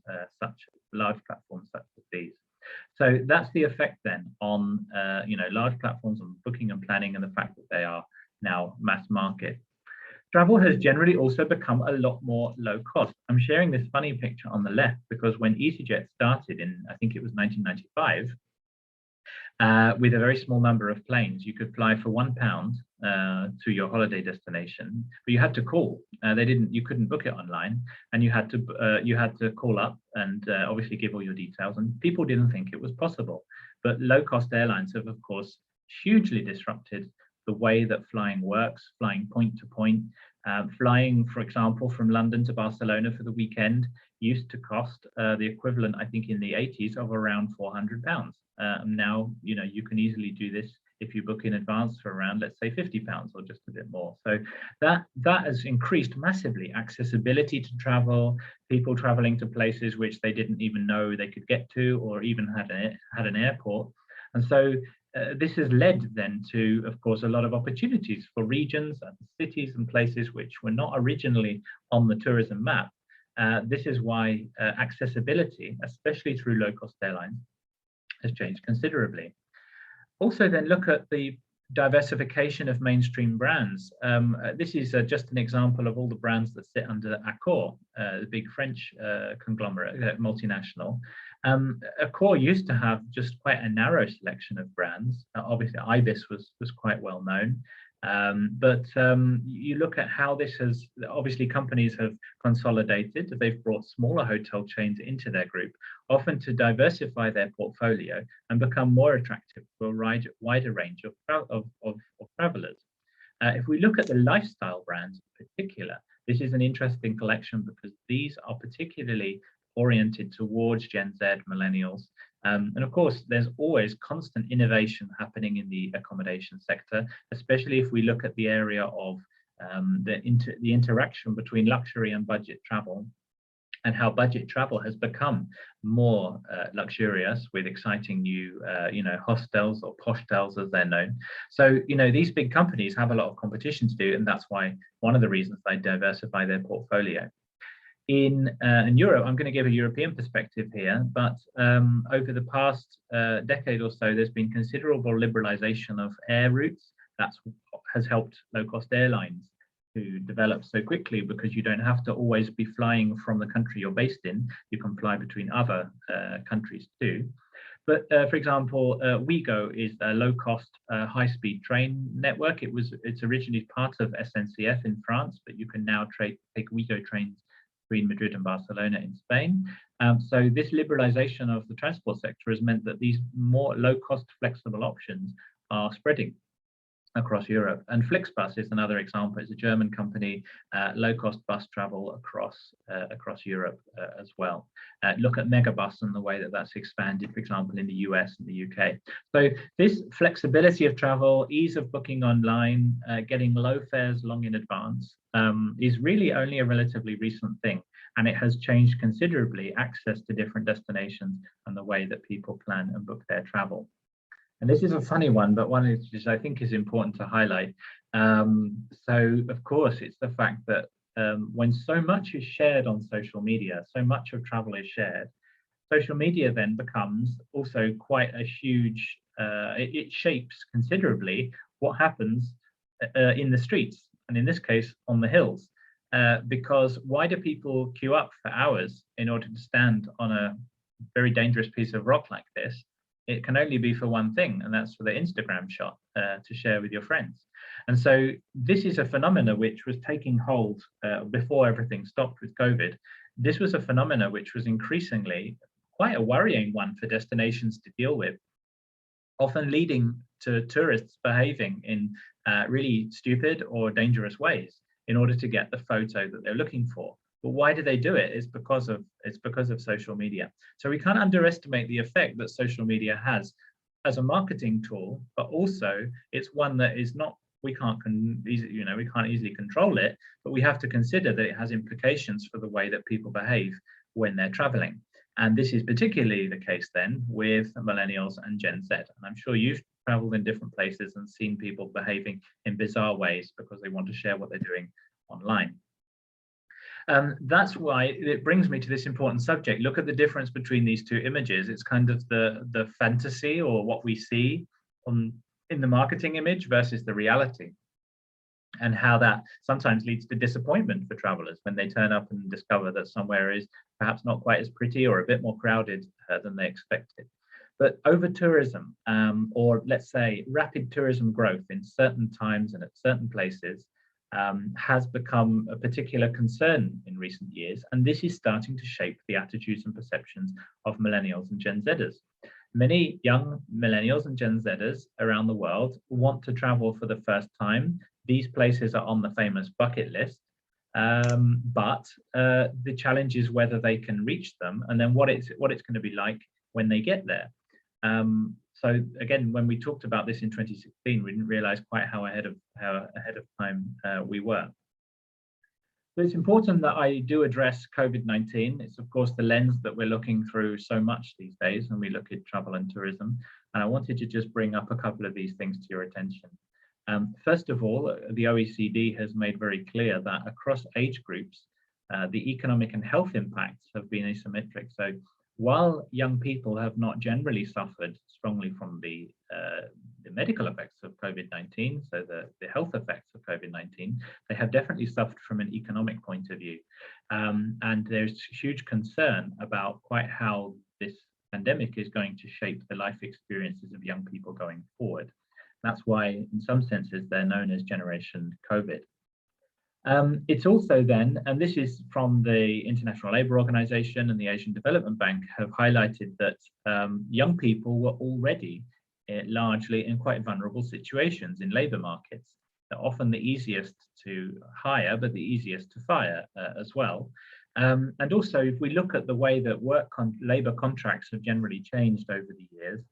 large platforms such as these. So that's the effect then on you know, large platforms on booking and planning, and the fact that they are now mass market. Travel has generally also become a lot more low cost. I'm sharing this funny picture on the left because when EasyJet started in, I think it was 1995, with a very small number of planes, you could fly for £1 to your holiday destination, but you had to call. You couldn't book it online, and you had to call up and obviously give all your details. And people didn't think it was possible. But low-cost airlines have, of course, hugely disrupted the way that flying works, flying point to point. Flying, for example, from London to Barcelona for the weekend used to cost the equivalent, I think, in the 80s of around £400. Now, you know, you can easily do this if you book in advance for around, let's say, £50 or just a bit more. So that has increased massively accessibility to travel, people traveling to places which they didn't even know they could get to, or even had an airport. And so this has led then to, of course, a lot of opportunities for regions and cities and places which were not originally on the tourism map. This is why accessibility, especially through low-cost airlines, has changed considerably. Also, then look at the diversification of mainstream brands. This is just an example of all the brands that sit under Accor, the big French conglomerate, multinational. Accor used to have just quite a narrow selection of brands. Obviously, Ibis was quite well known. But you look at how this has, obviously companies have consolidated, they've brought smaller hotel chains into their group, often to diversify their portfolio and become more attractive for a wider range of travelers. If we look at the lifestyle brands in particular, this is an interesting collection because these are particularly oriented towards Gen Z, millennials. And of course, there's always constant innovation happening in the accommodation sector, especially if we look at the area of the interaction between luxury and budget travel, and how budget travel has become more luxurious with exciting new, hostels or poshtels as they're known. So, these big companies have a lot of competition to do, and that's why one of the reasons they diversify their portfolio. In Europe, I'm going to give a European perspective here, but over the past decade or so, there's been considerable liberalization of air routes. That has helped low-cost airlines to develop so quickly because you don't have to always be flying from the country you're based in. You can fly between other countries too. But for example, Ouigo is a low-cost, high-speed train network. It's originally part of SNCF in France, but you can now take Ouigo trains between Madrid and Barcelona in Spain. So this liberalization of the transport sector has meant that these more low-cost, flexible options are spreading across Europe. And Flixbus is another example. It's a German company, low-cost bus travel across Europe as well. Look at Megabus and the way that that's expanded, for example, in the US and the UK. So this flexibility of travel, ease of booking online, getting low fares long in advance is really only a relatively recent thing. And it has changed considerably access to different destinations and the way that people plan and book their travel. And this is a funny one, but one which I think is important to highlight. So, of course, it's the fact that when so much is shared on social media, so much of travel is shared, social media then becomes also quite a huge, it shapes considerably what happens in the streets, and in this case, on the hills. Because why do people queue up for hours in order to stand on a very dangerous piece of rock like this? It can only be for one thing, and that's for the Instagram shot to share with your friends. And so this is a phenomena which was taking hold before everything stopped with COVID. This was a phenomena which was increasingly quite a worrying one for destinations to deal with, often leading to tourists behaving in really stupid or dangerous ways in order to get the photo that they're looking for. But why do they do it? It's because of social media. So we can't underestimate the effect that social media has as a marketing tool, but also it's one that is not, we can't easily control it, but we have to consider that it has implications for the way that people behave when they're traveling. And this is particularly the case then with millennials and Gen Z. And I'm sure you've traveled in different places and seen people behaving in bizarre ways because they want to share what they're doing online. That's why it brings me to this important subject. Look at the difference between these two images. It's kind of the fantasy, or what we see in the marketing image, versus the reality, and how that sometimes leads to disappointment for travelers when they turn up and discover that somewhere is perhaps not quite as pretty or a bit more crowded than they expected. But over tourism, or let's say rapid tourism growth in certain times and at certain places, has become a particular concern in recent years, and this is starting to shape the attitudes and perceptions of millennials and Gen Zers. Many young millennials and Gen Zers around the world want to travel for the first time. These places are on the famous bucket list, but the challenge is whether they can reach them, and then what it's going to be like when they get there. So again, when we talked about this in 2016, we didn't realize quite how ahead of time we were. So it's important that I do address COVID-19. It's of course the lens that we're looking through so much these days when we look at travel and tourism. And I wanted to just bring up a couple of these things to your attention. First of all, the OECD has made very clear that across age groups, the economic and health impacts have been asymmetric. So while young people have not generally suffered strongly from the medical effects of COVID-19, so the health effects of COVID-19, they have definitely suffered from an economic point of view. And there's huge concern about quite how this pandemic is going to shape the life experiences of young people going forward. That's why, in some senses, they're known as Generation COVID. It's also then, and this is from the International Labour Organization and the Asian Development Bank, have highlighted that young people were already largely in quite vulnerable situations in labour markets. They're often the easiest to hire, but the easiest to fire as well. And also, if we look at the way that labour contracts have generally changed over the years,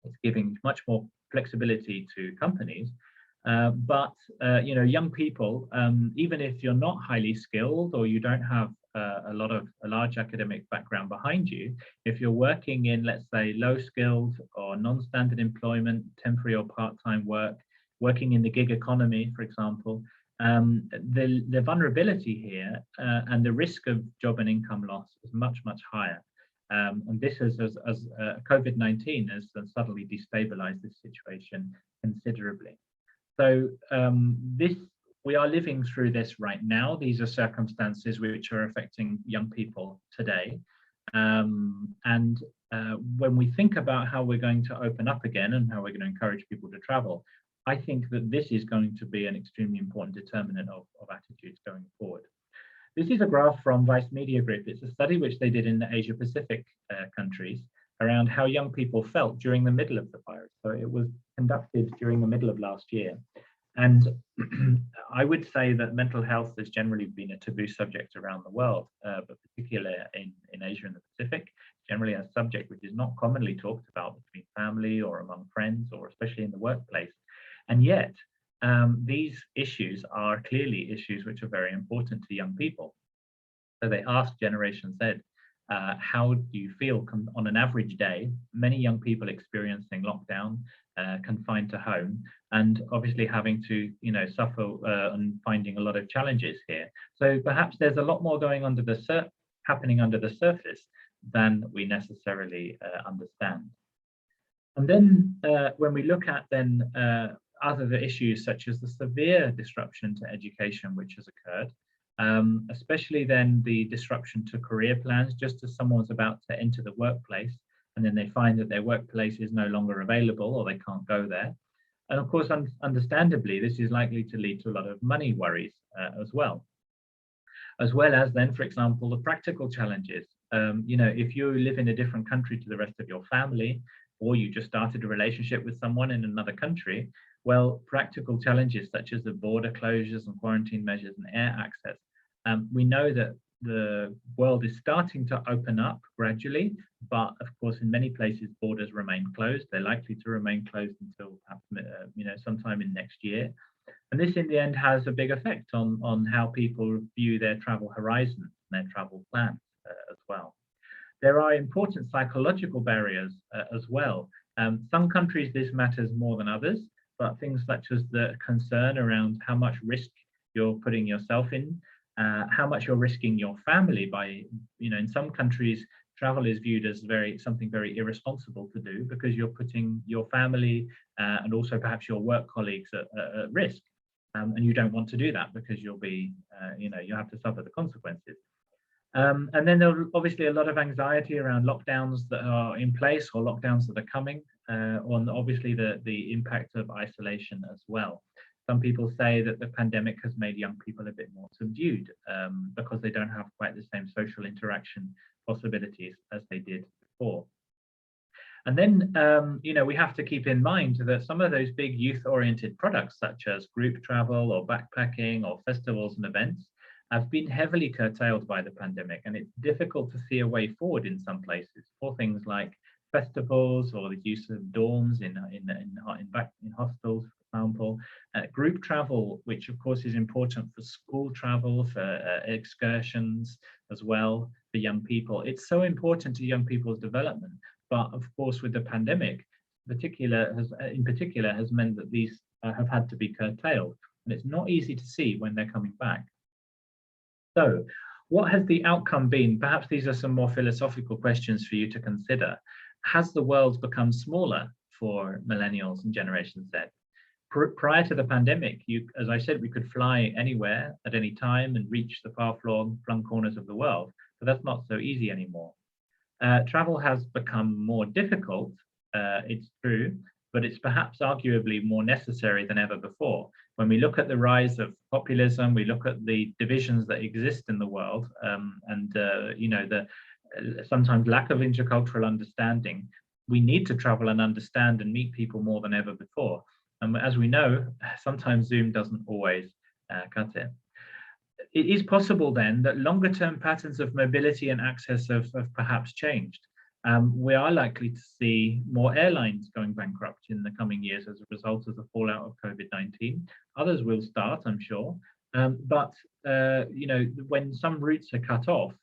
it's giving much more flexibility to companies. But young people, even if you're not highly skilled or you don't have a large academic background behind you, if you're working in, let's say, low skilled or non-standard employment, temporary or part-time work, working in the gig economy, for example, the vulnerability here and the risk of job and income loss is much, much higher. And this has, as COVID-19 has suddenly destabilized this situation considerably. So we are living through this right now. These are circumstances which are affecting young people today. And when we think about how we're going to open up again and how we're going to encourage people to travel, I think that this is going to be an extremely important determinant of attitudes going forward. This is a graph from Vice Media Group. It's a study which they did in the Asia Pacific countries around how young people felt during the middle of the virus. So it was conducted during the middle of last year. And I would say that mental health has generally been a taboo subject around the world, but particularly in Asia and the Pacific, generally a subject which is not commonly talked about between family or among friends, or especially in the workplace. And yet, these issues are clearly issues which are very important to young people. So they asked Generation Z how do you feel on an average day? Many young people experiencing lockdown, confined to home, and obviously having to, suffer and finding a lot of challenges here. So perhaps there's a lot more going happening under the surface than we necessarily understand. And then when we look at then other issues such as the severe disruption to education which has occurred, especially then the disruption to career plans, just as someone's about to enter the workplace and then they find that their workplace is no longer available or they can't go there. And of course, understandably, this is likely to lead to a lot of money worries as well as then, for example, the practical challenges. If you live in a different country to the rest of your family, or you just started a relationship with someone in another country, well, practical challenges such as the border closures and quarantine measures and air access. We know that the world is starting to open up gradually, but of course, in many places, borders remain closed. They're likely to remain closed until perhaps, sometime in next year. And this, in the end, has a big effect on how people view their travel horizons and their travel plans as well. There are important psychological barriers as well. Some countries, this matters more than others, but things such as the concern around how much risk you're putting yourself in, how much you're risking your family by, in some countries, travel is viewed as something very irresponsible to do because you're putting your family and also perhaps your work colleagues at risk. And you don't want to do that because you'll be, you have to suffer the consequences. And then there's obviously a lot of anxiety around lockdowns that are in place or lockdowns that are coming, on obviously the impact of isolation as well. Some people say that the pandemic has made young people a bit more subdued because they don't have quite the same social interaction possibilities as they did before. And then, we have to keep in mind that some of those big youth-oriented products, such as group travel or backpacking or festivals and events, have been heavily curtailed by the pandemic, and it's difficult to see a way forward in some places for things like festivals or the use of dorms in hostels, for example. Group travel, which of course is important for school travel, for excursions as well for young people. It's so important to young people's development, but of course with the pandemic, in particular, has meant that these have had to be curtailed, and it's not easy to see when they're coming back. So, what has the outcome been? Perhaps these are some more philosophical questions for you to consider. Has the world become smaller for millennials and Generation Z? Prior to the pandemic, as I said, we could fly anywhere at any time and reach the far-flung corners of the world, but that's not so easy anymore. Travel has become more difficult, it's true, but it's perhaps arguably more necessary than ever before. When we look at the rise of populism, we look at the divisions that exist in the world, and the sometimes lack of intercultural understanding, we need to travel and understand and meet people more than ever before. And as we know, sometimes Zoom doesn't always cut it. It is possible then that longer term patterns of mobility and access have perhaps changed. We are likely to see more airlines going bankrupt in the coming years as a result of the fallout of COVID-19. Others will start, I'm sure. But when some routes are cut off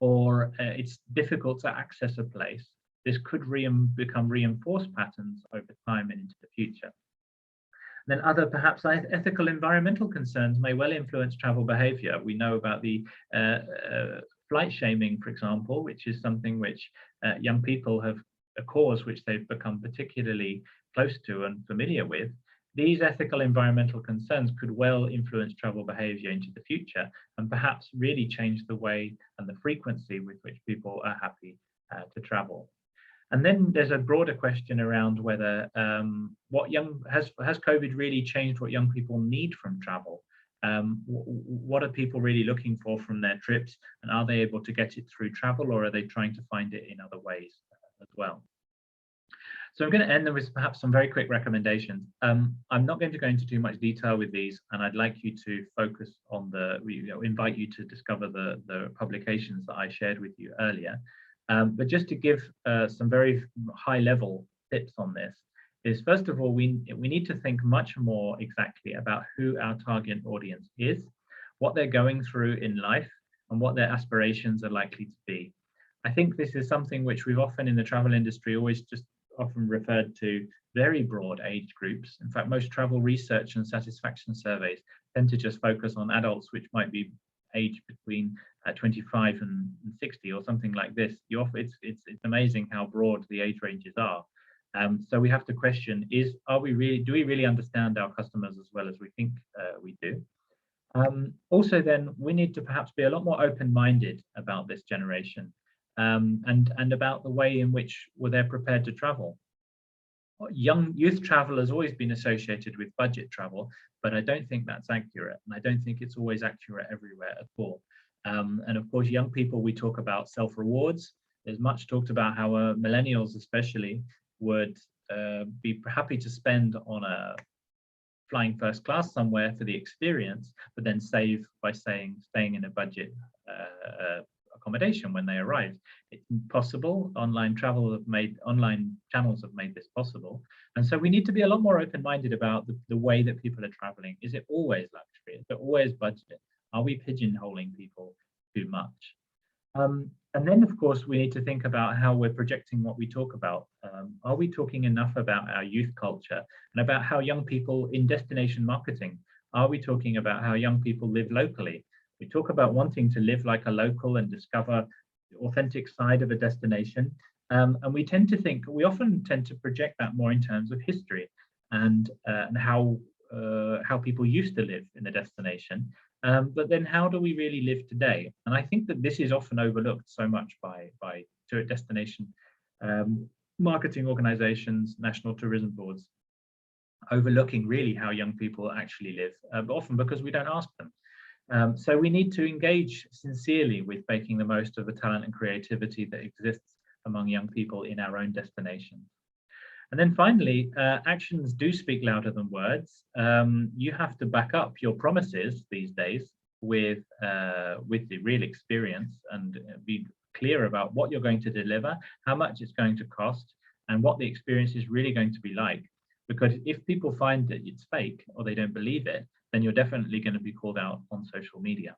or it's difficult to access a place, this could become reinforced patterns over time and into the future. Then other perhaps ethical environmental concerns may well influence travel behavior. We know about the flight shaming, for example, which is something which young people have a cause which they've become particularly close to and familiar with. These ethical environmental concerns could well influence travel behavior into the future and perhaps really change the way and the frequency with which people are happy to travel. And then there's a broader question around whether has COVID really changed what young people need from travel? What are people really looking for from their trips, and are they able to get it through travel, or are they trying to find it in other ways as well? So I'm going to end them with perhaps some very quick recommendations. I'm not going to go into too much detail with these, and I'd like you to focus on invite you to discover the publications that I shared with you earlier. But just to give some very high-level tips on this, is first of all, we need to think much more exactly about who our target audience is, what they're going through in life, and what their aspirations are likely to be. I think this is something which we've often in the travel industry always just often referred to very broad age groups. In fact, most travel research and satisfaction surveys tend to just focus on adults, which might be aged between 25 and 60 or something like this. It's amazing how broad the age ranges are. So we have to question: do we really understand our customers as well as we think we do? Also, then we need to perhaps be a lot more open-minded about this generation, and about the way in which they're prepared to travel. Youth travel has always been associated with budget travel, but I don't think that's accurate, and I don't think it's always accurate everywhere at all. And of course, young people, we talk about self-rewards. There's much talked about how millennials especially would be happy to spend on a flying first class somewhere for the experience, but then save by staying in a budget accommodation when they arrive. It's possible. Online channels have made this possible, and so we need to be a lot more open-minded about the way that people are traveling. Is it always luxury? Is it always budget? Are we pigeonholing people too much? And then, of course, we need to think about how we're projecting what we talk about. Are we talking enough about our youth culture and about how young people in destination marketing? Are we talking about how young people live locally? We talk about wanting to live like a local and discover the authentic side of a destination. And we often tend to project that more in terms of history and how people used to live in a destination. But then how do we really live today? And I think that this is often overlooked so much by destination marketing organizations, national tourism boards, overlooking really how young people actually live, but often because we don't ask them. So we need to engage sincerely with making the most of the talent and creativity that exists among young people in our own destinations. And then finally, actions do speak louder than words. You have to back up your promises these days with the real experience, and be clear about what you're going to deliver, how much it's going to cost, and what the experience is really going to be like. Because if people find that it's fake or they don't believe it, then you're definitely going to be called out on social media.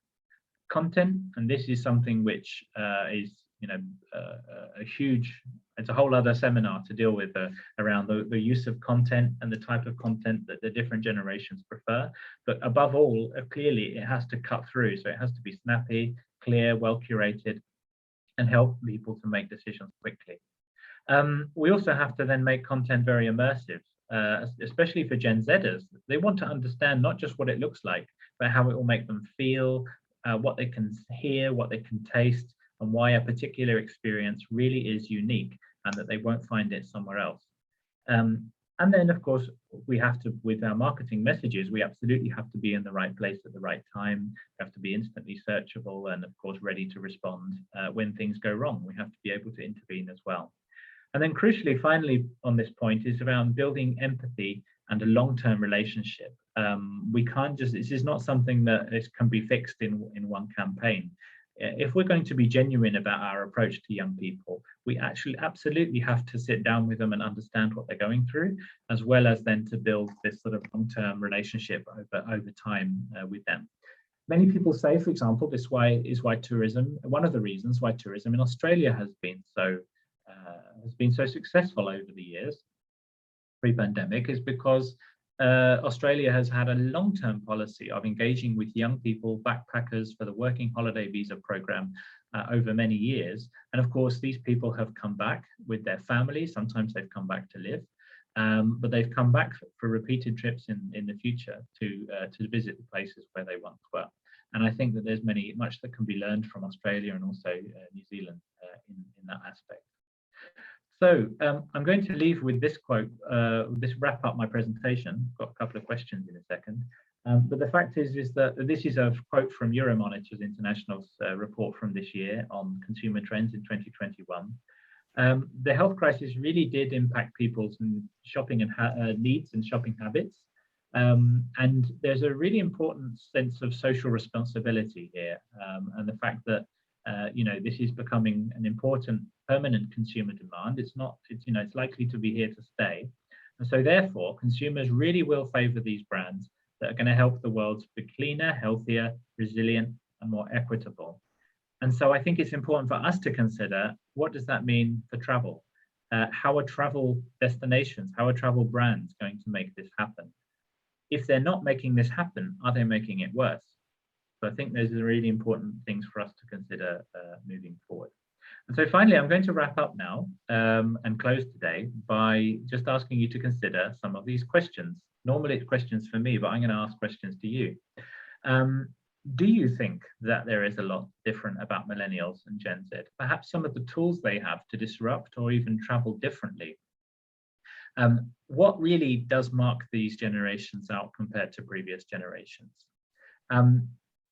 Content, and this is something which is a huge, it's a whole other seminar to deal with around the use of content and the type of content that the different generations prefer. But above all, clearly it has to cut through. So it has to be snappy, clear, well curated, and help people to make decisions quickly. We also have to then make content very immersive, especially for Gen Zers. They want to understand not just what it looks like, but how it will make them feel, what they can hear, what they can taste, and why a particular experience really is unique and that they won't find it somewhere else. And then, of course, we have to, with our marketing messages, we absolutely have to be in the right place at the right time. We have to be instantly searchable and, of course, ready to respond when things go wrong. We have to be able to intervene as well. And then crucially, finally, on this point is around building empathy and a long-term relationship. We can't just, this is not something that can be fixed in one campaign. If we're going to be genuine about our approach to young people, we actually absolutely have to sit down with them and understand what they're going through, as well as then to build this sort of long-term relationship over time with them. Many people say, for example, this is why tourism, one of the reasons why tourism in Australia has been so successful over the years, pre-pandemic, is because Australia has had a long-term policy of engaging with young people, backpackers for the working holiday visa program over many years. And of course, these people have come back with their families. Sometimes they've come back to live, but they've come back for repeated trips in the future to visit the places where they once were. And I think that there's much that can be learned from Australia and also New Zealand in that aspect. So I'm going to leave with this quote, this wrap up my presentation. I've got a couple of questions in a second. But the fact is that this is a quote from Euromonitor's International's report from this year on consumer trends in 2021. The health crisis really did impact people's shopping and needs and shopping habits. And there's a really important sense of social responsibility here, and the fact that this is becoming an important permanent consumer demand. It's likely to be here to stay. And so therefore, consumers really will favor these brands that are going to help the world be cleaner, healthier, resilient, and more equitable. And so I think it's important for us to consider, what does that mean for travel? How are travel destinations, how are travel brands going to make this happen? If they're not making this happen, are they making it worse? So I think those are really important things for us to consider moving forward. And so finally, I'm going to wrap up now and close today by just asking you to consider some of these questions. Normally it's questions for me, but I'm going to ask questions to you. Do you think that there is a lot different about millennials and Gen Z? Perhaps some of the tools they have to disrupt or even travel differently. What really does mark these generations out compared to previous generations?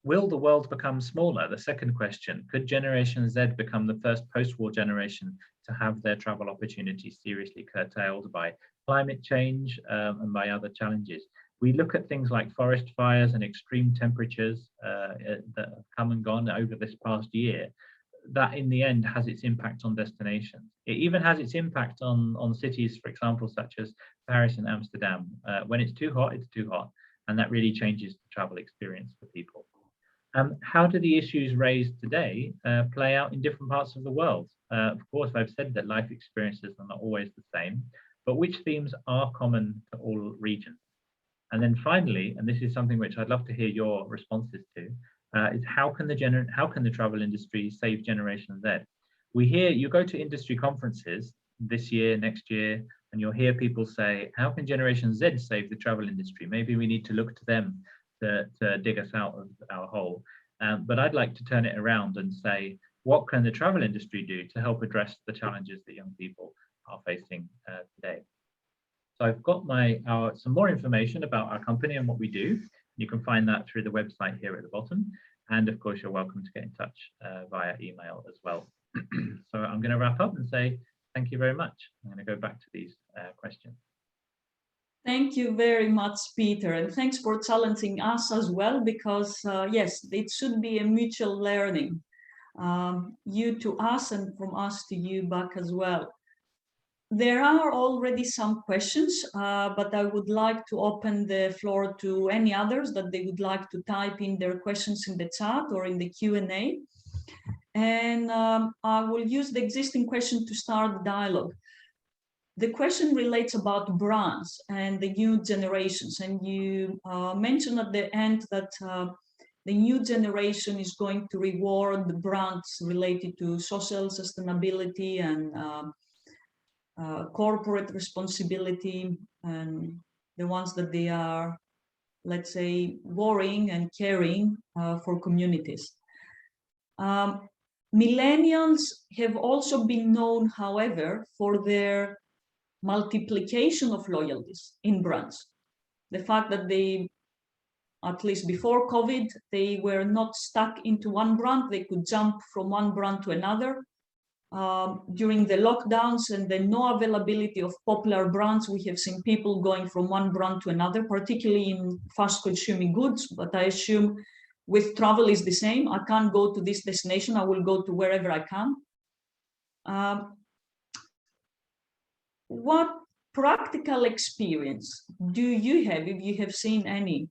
Will the world become smaller? The second question, could Generation Z become the first post-war generation to have their travel opportunities seriously curtailed by climate change and by other challenges? We look at things like forest fires and extreme temperatures that have come and gone over this past year. That in the end has its impact on destinations. It even has its impact on cities, for example, such as Paris and Amsterdam. When it's too hot, and that really changes the travel experience for people. How do the issues raised today play out in different parts of the world? Of course, I've said that life experiences are not always the same, but which themes are common to all regions? And then finally, and this is something which I'd love to hear your responses to, is how can the travel industry save Generation Z? We hear, you go to industry conferences this year, next year, and you'll hear people say, how can Generation Z save the travel industry? Maybe we need to look to them to dig us out of our hole. But I'd like to turn it around and say, what can the travel industry do to help address the challenges that young people are facing today? So I've got some more information about our company and what we do. You can find that through the website here at the bottom. And of course, you're welcome to get in touch via email as well. So I'm going to wrap up and say thank you very much. I'm going to go back to these questions. Thank you very much, Peter, and thanks for challenging us as well, because yes, it should be a mutual learning, you to us and from us to you back as well. There are already some questions, but I would like to open the floor to any others that they would like to type in their questions in the chat or in the Q&A. And I will use the existing question to start the dialogue. The question relates about brands and the new generations. And you mentioned at the end that the new generation is going to reward the brands related to social sustainability and corporate responsibility, and the ones that they are, let's say, worrying and caring for communities. Millennials have also been known, however, for their multiplication of loyalties in brands. The fact that they, at least before COVID, they were not stuck into one brand, they could jump from one brand to another. During the lockdowns and the no availability of popular brands, we have seen people going from one brand to another, particularly in fast consuming goods, but I assume with travel is the same. I can't go to this destination, I will go to wherever I can. What practical experience do you have, if you have seen any,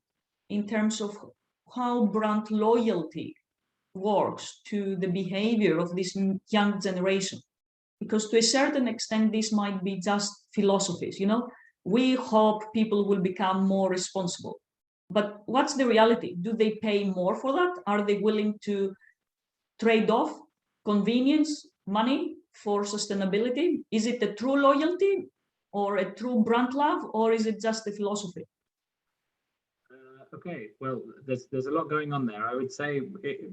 in terms of how brand loyalty works to the behavior of this young generation? Because to a certain extent, this might be just philosophies, you know, we hope people will become more responsible. But what's the reality? Do they pay more for that? Are they willing to trade off convenience, money for sustainability? Is it a true loyalty or a true brand love, or is it just a philosophy? Okay, well, there's a lot going on there. I would say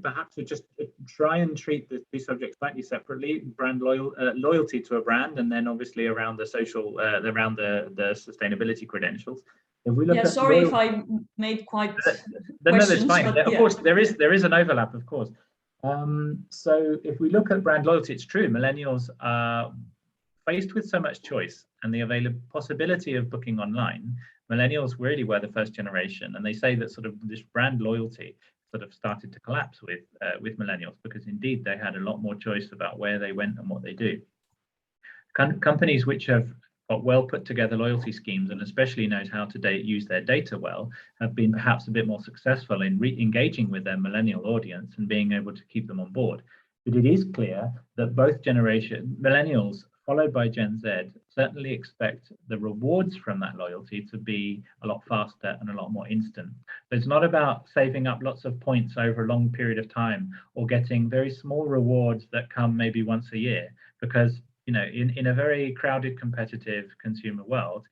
perhaps we just try and treat these subjects slightly separately: brand loyalty to a brand, and then obviously around the social, around the sustainability credentials. If we look at sorry if I made quite no, that's fine. But, of course, there is an overlap, of course. So if we look at brand loyalty, it's true. Millennials are faced with so much choice and the possibility of booking online. Millennials really were the first generation, and they say that sort of this brand loyalty sort of started to collapse with millennials, because indeed they had a lot more choice about where they went and what they do. Companies which have got well put together loyalty schemes and especially knows how to use their data well have been perhaps a bit more successful in engaging with their millennial audience and being able to keep them on board. But it is clear that both generations, millennials followed by Gen Z, certainly expect the rewards from that loyalty to be a lot faster and a lot more instant. So it's not about saving up lots of points over a long period of time or getting very small rewards that come maybe once a year, because in a very crowded, competitive consumer world,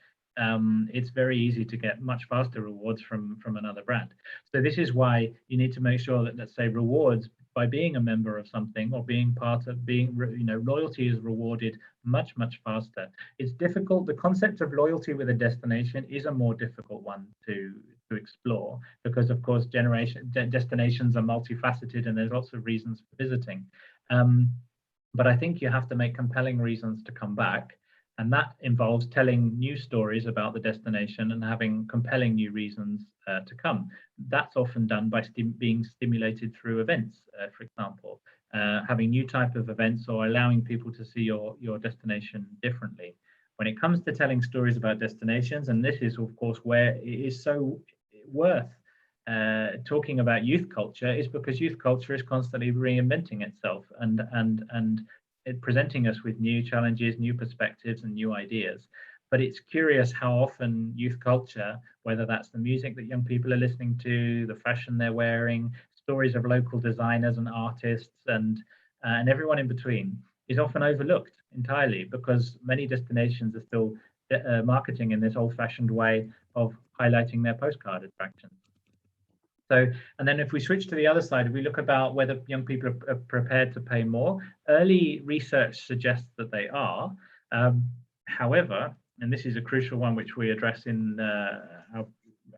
it's very easy to get much faster rewards from another brand. So this is why you need to make sure that, let's say, rewards by being a member of something or being part of loyalty is rewarded much faster. It's difficult. The concept of loyalty with a destination is a more difficult one to explore, because of course destinations are multifaceted and there's lots of reasons for visiting. But I think you have to make compelling reasons to come back. And that involves telling new stories about the destination and having compelling new reasons to come. That's often done by being stimulated through events, for example, having new type of events or allowing people to see your destination differently. When it comes to telling stories about destinations, and this is of course where it is so worth talking about youth culture, is because youth culture is constantly reinventing itself and presenting us with new challenges, new perspectives, and new ideas. But it's curious how often youth culture, whether that's the music that young people are listening to, the fashion they're wearing, stories of local designers and artists, and everyone in between, is often overlooked entirely, because many destinations are still marketing in this old-fashioned way of highlighting their postcard attractions. So, and then if we switch to the other side, if we look about whether young people are prepared to pay more, early research suggests that they are. However, and this is a crucial one which we address in our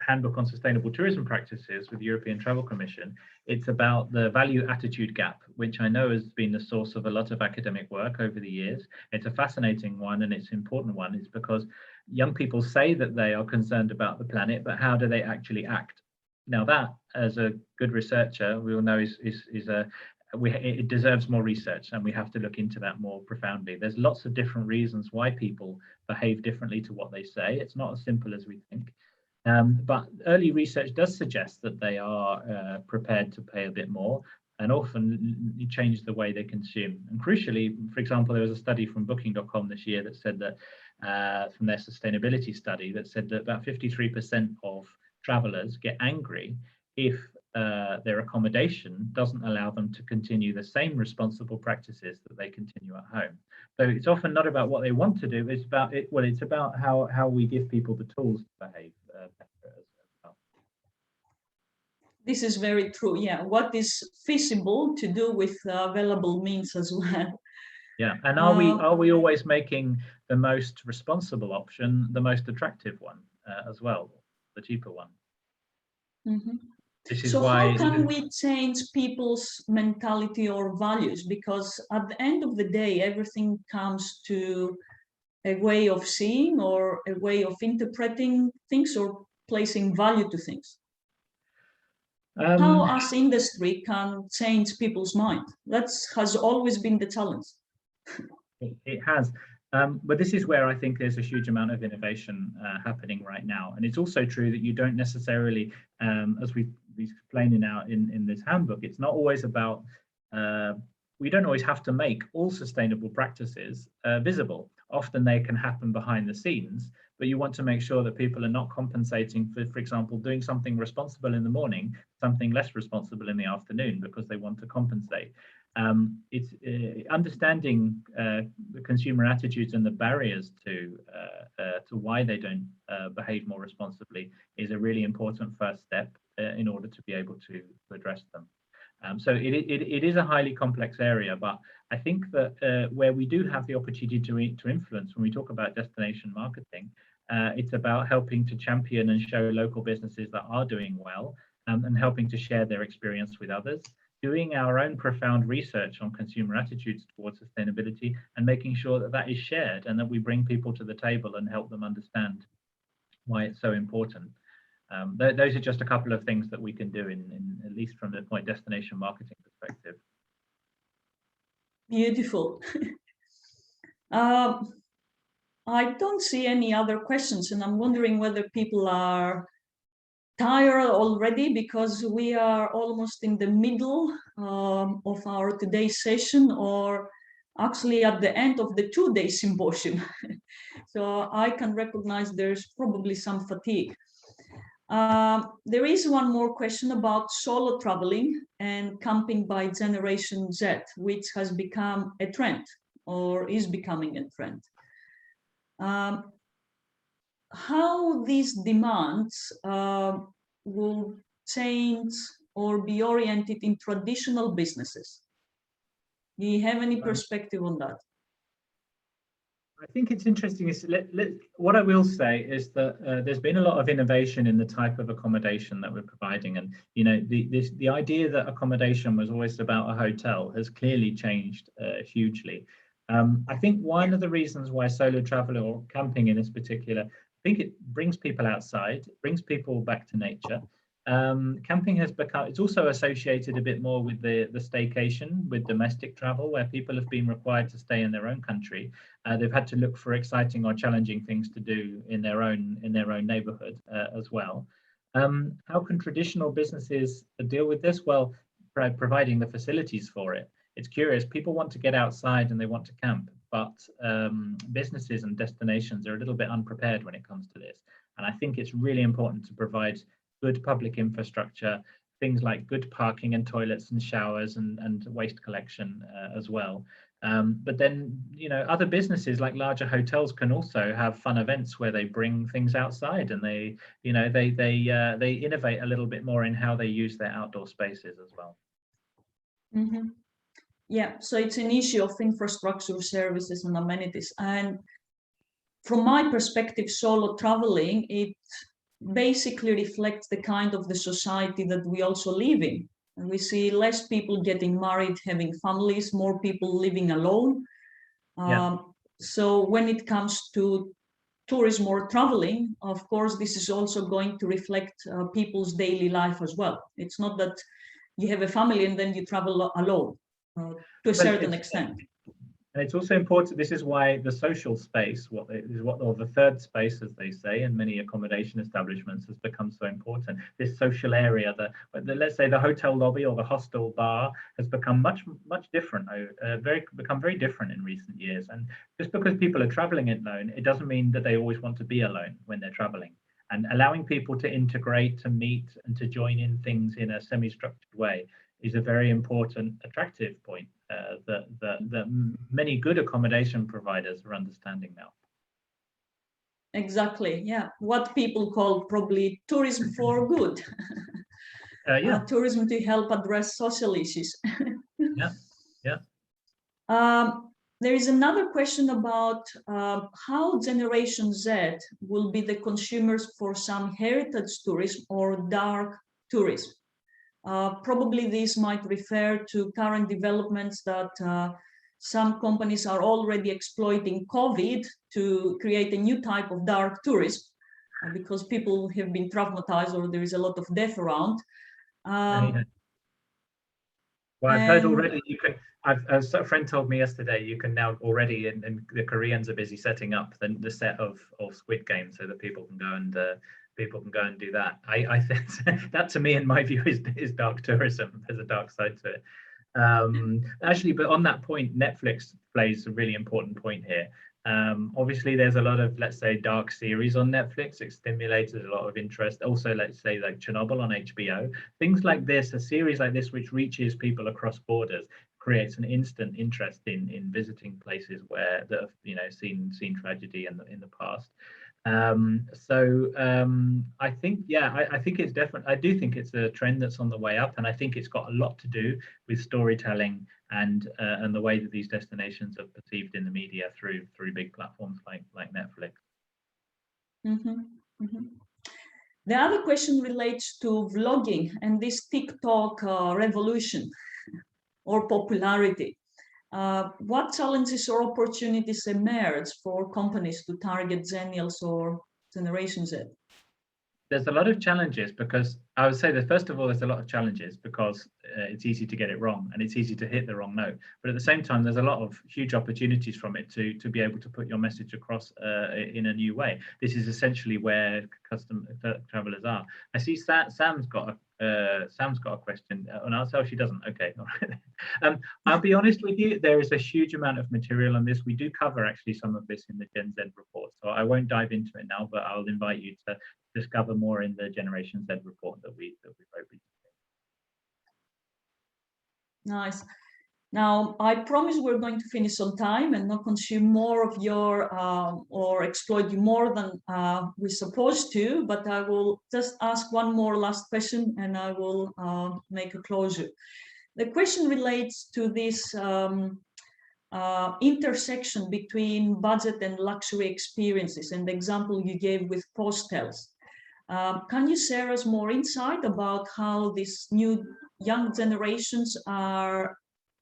Handbook on Sustainable Tourism Practices with the European Travel Commission, it's about the value attitude gap, which I know has been the source of a lot of academic work over the years. It's a fascinating one and it's an important one. It's because young people say that they are concerned about the planet, but how do they actually act? Now that, as a good researcher, we all know it deserves more research, and we have to look into that more profoundly. There's lots of different reasons why people behave differently to what they say. It's not as simple as we think. But early research does suggest that they are prepared to pay a bit more, and often change the way they consume. And crucially, for example, there was a study from Booking.com this year that said that, from their sustainability study, that said that about 53% of travelers get angry if their accommodation doesn't allow them to continue the same responsible practices that they continue at home. So it's often not about what they want to do, it's about it. Well, it's about how we give people the tools to behave better as well. This is very true. Yeah, what is feasible to do with available means as well. Yeah, and are we always making the most responsible option the most attractive one as well, the cheaper one? Mm-hmm. This is so why. How can we change people's mentality or values? Because at the end of the day, everything comes to a way of seeing or a way of interpreting things or placing value to things. How as industry can change people's mind? That has always been the challenge. It has. But this is where I think there's a huge amount of innovation happening right now. And it's also true that you don't necessarily, as we explain in this handbook, it's not always about, we don't always have to make all sustainable practices visible. Often they can happen behind the scenes, but you want to make sure that people are not compensating for example, doing something responsible in the morning, something less responsible in the afternoon because they want to compensate. It's understanding the consumer attitudes and the barriers to why they don't behave more responsibly is a really important first step in order to be able to address them. So it is a highly complex area, but I think that where we do have the opportunity to influence when we talk about destination marketing, it's about helping to champion and show local businesses that are doing well, and helping to share their experience with others, doing our own profound research on consumer attitudes towards sustainability and making sure that that is shared and that we bring people to the table and help them understand why it's so important. Those are just a couple of things that we can do in at least from the point destination marketing perspective. Beautiful. I don't see any other questions, and I'm wondering whether people are tired already, because we are almost in the middle of our today's session, or actually at the end of the 2-day symposium. So I can recognize there's probably some fatigue. There is one more question about solo traveling and camping by Generation Z, which has become a trend or is becoming a trend. How these demands will change or be oriented in traditional businesses? Do you have any perspective on that? I think it's interesting. What I will say is that there's been a lot of innovation in the type of accommodation that we're providing, and the idea that accommodation was always about a hotel has clearly changed hugely. I think one of the reasons why solo travel or camping in this particular, I think it brings people outside, brings people back to nature. Camping has become, it's also associated a bit more with the staycation, with domestic travel, where people have been required to stay in their own country. They've had to look for exciting or challenging things to do in their own neighborhood as well. How can traditional businesses deal with this? Well, providing the facilities for it. It's curious, people want to get outside and they want to camp, but businesses and destinations are a little bit unprepared when it comes to this. And I think it's really important to provide good public infrastructure, things like good parking and toilets and showers and waste collection as well. But then, other businesses like larger hotels can also have fun events where they bring things outside, and they innovate a little bit more in how they use their outdoor spaces as well. Mm-hmm. Yeah, so it's an issue of infrastructure, services, and amenities. And from my perspective, solo traveling, it basically reflects the kind of the society that we also live in. And we see less people getting married, having families, more people living alone. So when it comes to tourism or traveling, of course, this is also going to reflect people's daily life as well. It's not that you have a family and then you travel alone to a certain extent. And it's also important, this is why the social space, or the third space, as they say, in many accommodation establishments, has become so important. This social area, let's say the hotel lobby or the hostel bar, has become much different, become very different in recent years. And just because people are traveling alone, it doesn't mean that they always want to be alone when they're traveling. And allowing people to integrate, to meet, and to join in things in a semi-structured way is a very important attractive point that many good accommodation providers are understanding now. Exactly, yeah. What people call probably tourism for good. Tourism to help address social issues. Yeah. There is another question about how Generation Z will be the consumers for some heritage tourism or dark tourism. Probably this might refer to current developments that some companies are already exploiting COVID to create a new type of dark tourism because people have been traumatized or there is a lot of death around. Well, I've heard already as a friend told me yesterday, you can now already, and the Koreans are busy setting up the set of Squid Game so that people can go and do that. I think that, to me, in my view, is dark tourism. There's a dark side to it. Actually, but on that point, Netflix plays a really important point here. Obviously, there's a lot of, let's say, dark series on Netflix. It stimulated a lot of interest. Also, let's say, like Chernobyl on HBO. Things like this, a series like this, which reaches people across borders, creates an instant interest in visiting places that have seen tragedy in the past. I think, I think it's definitely, I do think it's a trend that's on the way up, and I think it's got a lot to do with storytelling and the way that these destinations are perceived in the media through big platforms like Netflix. Mm-hmm. Mm-hmm. The other question relates to vlogging and this TikTok revolution or popularity. What challenges or opportunities emerge for companies to target Millennials or Generation Z? There's a lot of challenges because I would say that first of all, there's a lot of challenges because it's easy to get it wrong and it's easy to hit the wrong note. But at the same time, there's a lot of huge opportunities from it to be able to put your message across in a new way. This is essentially where travelers are. I see Sam's got a question. And I'll tell she doesn't. Okay. All right. I'll be honest with you. There is a huge amount of material on this. We do cover actually some of this in the Gen Z report, so I won't dive into it now. But I'll invite you to discover more in the Generation Z report that we wrote recently. Nice. Now, I promise we're going to finish on time and not consume more of your or exploit you more than we're supposed to, but I will just ask one more last question and I will make a closure. The question relates to this intersection between budget and luxury experiences and the example you gave with postals. Can you share us more insight about how these new young generations are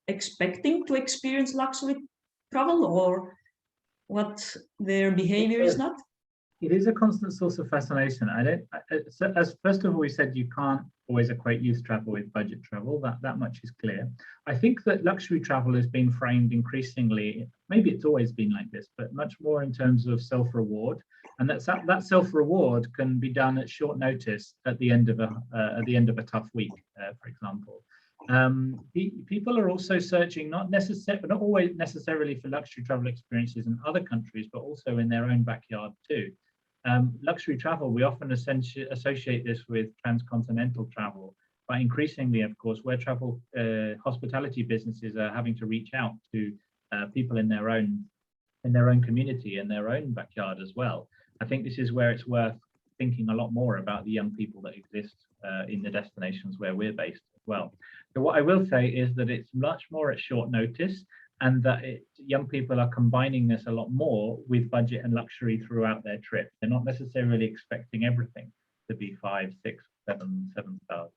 expecting to experience luxury travel, or what their behavior is not? It is a constant source of fascination. As first of all, we said you can't always equate youth travel with budget travel. That much is clear. I think that luxury travel has been framed increasingly, maybe it's always been like this, but much more in terms of self-reward. And that self-reward can be done at short notice at the end of a tough week, for example. People are also searching not always necessarily for luxury travel experiences in other countries, but also in their own backyard too. Luxury travel, we often associate this with transcontinental travel, but increasingly, of course, where travel hospitality businesses are having to reach out to people in their own community, in their own backyard as well. I think this is where it's worth thinking a lot more about the young people that exist in the destinations where we're based as well. So what I will say is that it's much more at short notice, and that young people are combining this a lot more with budget and luxury throughout their trip. They're not necessarily expecting everything to be 5, 6, 7 stars.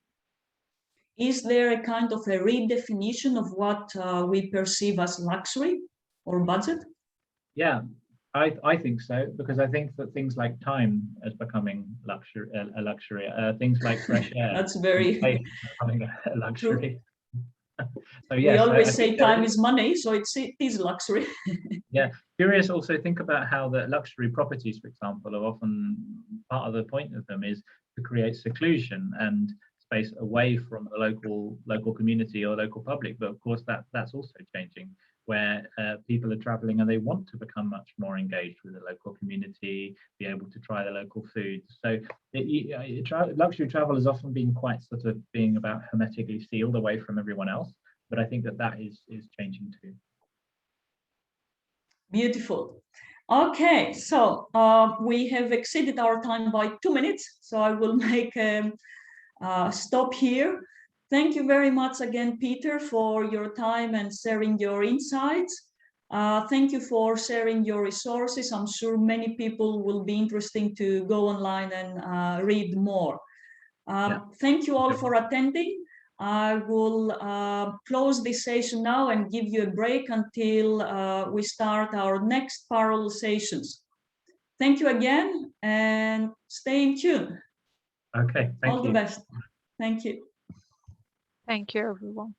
Is there a kind of a redefinition of what we perceive as luxury or budget? Yeah, I think so, because I think that things like time is becoming a luxury. Things like fresh air. That's very becoming a luxury. So yes, we always say time is money, so it is luxury. Yeah, curious. Also, think about how the luxury properties, for example, are often part of the point of them is to create seclusion and space away from the local community or local public. But of course, that's also changing, where people are traveling and they want to become much more engaged with the local community, be able to try the local foods. So luxury travel has often been quite sort of being about hermetically sealed away from everyone else, but I think that is changing too. Beautiful. Okay, so we have exceeded our time by 2 minutes, so I will make a stop here. Thank you very much again, Peter, for your time and sharing your insights. Thank you for sharing your resources. I'm sure many people will be interested to go online and read more. Thank you all for attending. I will close this session now and give you a break until we start our next parallel sessions. Thank you again and stay in tune. Okay, thank you. All the best. Thank you. Thank you, everyone.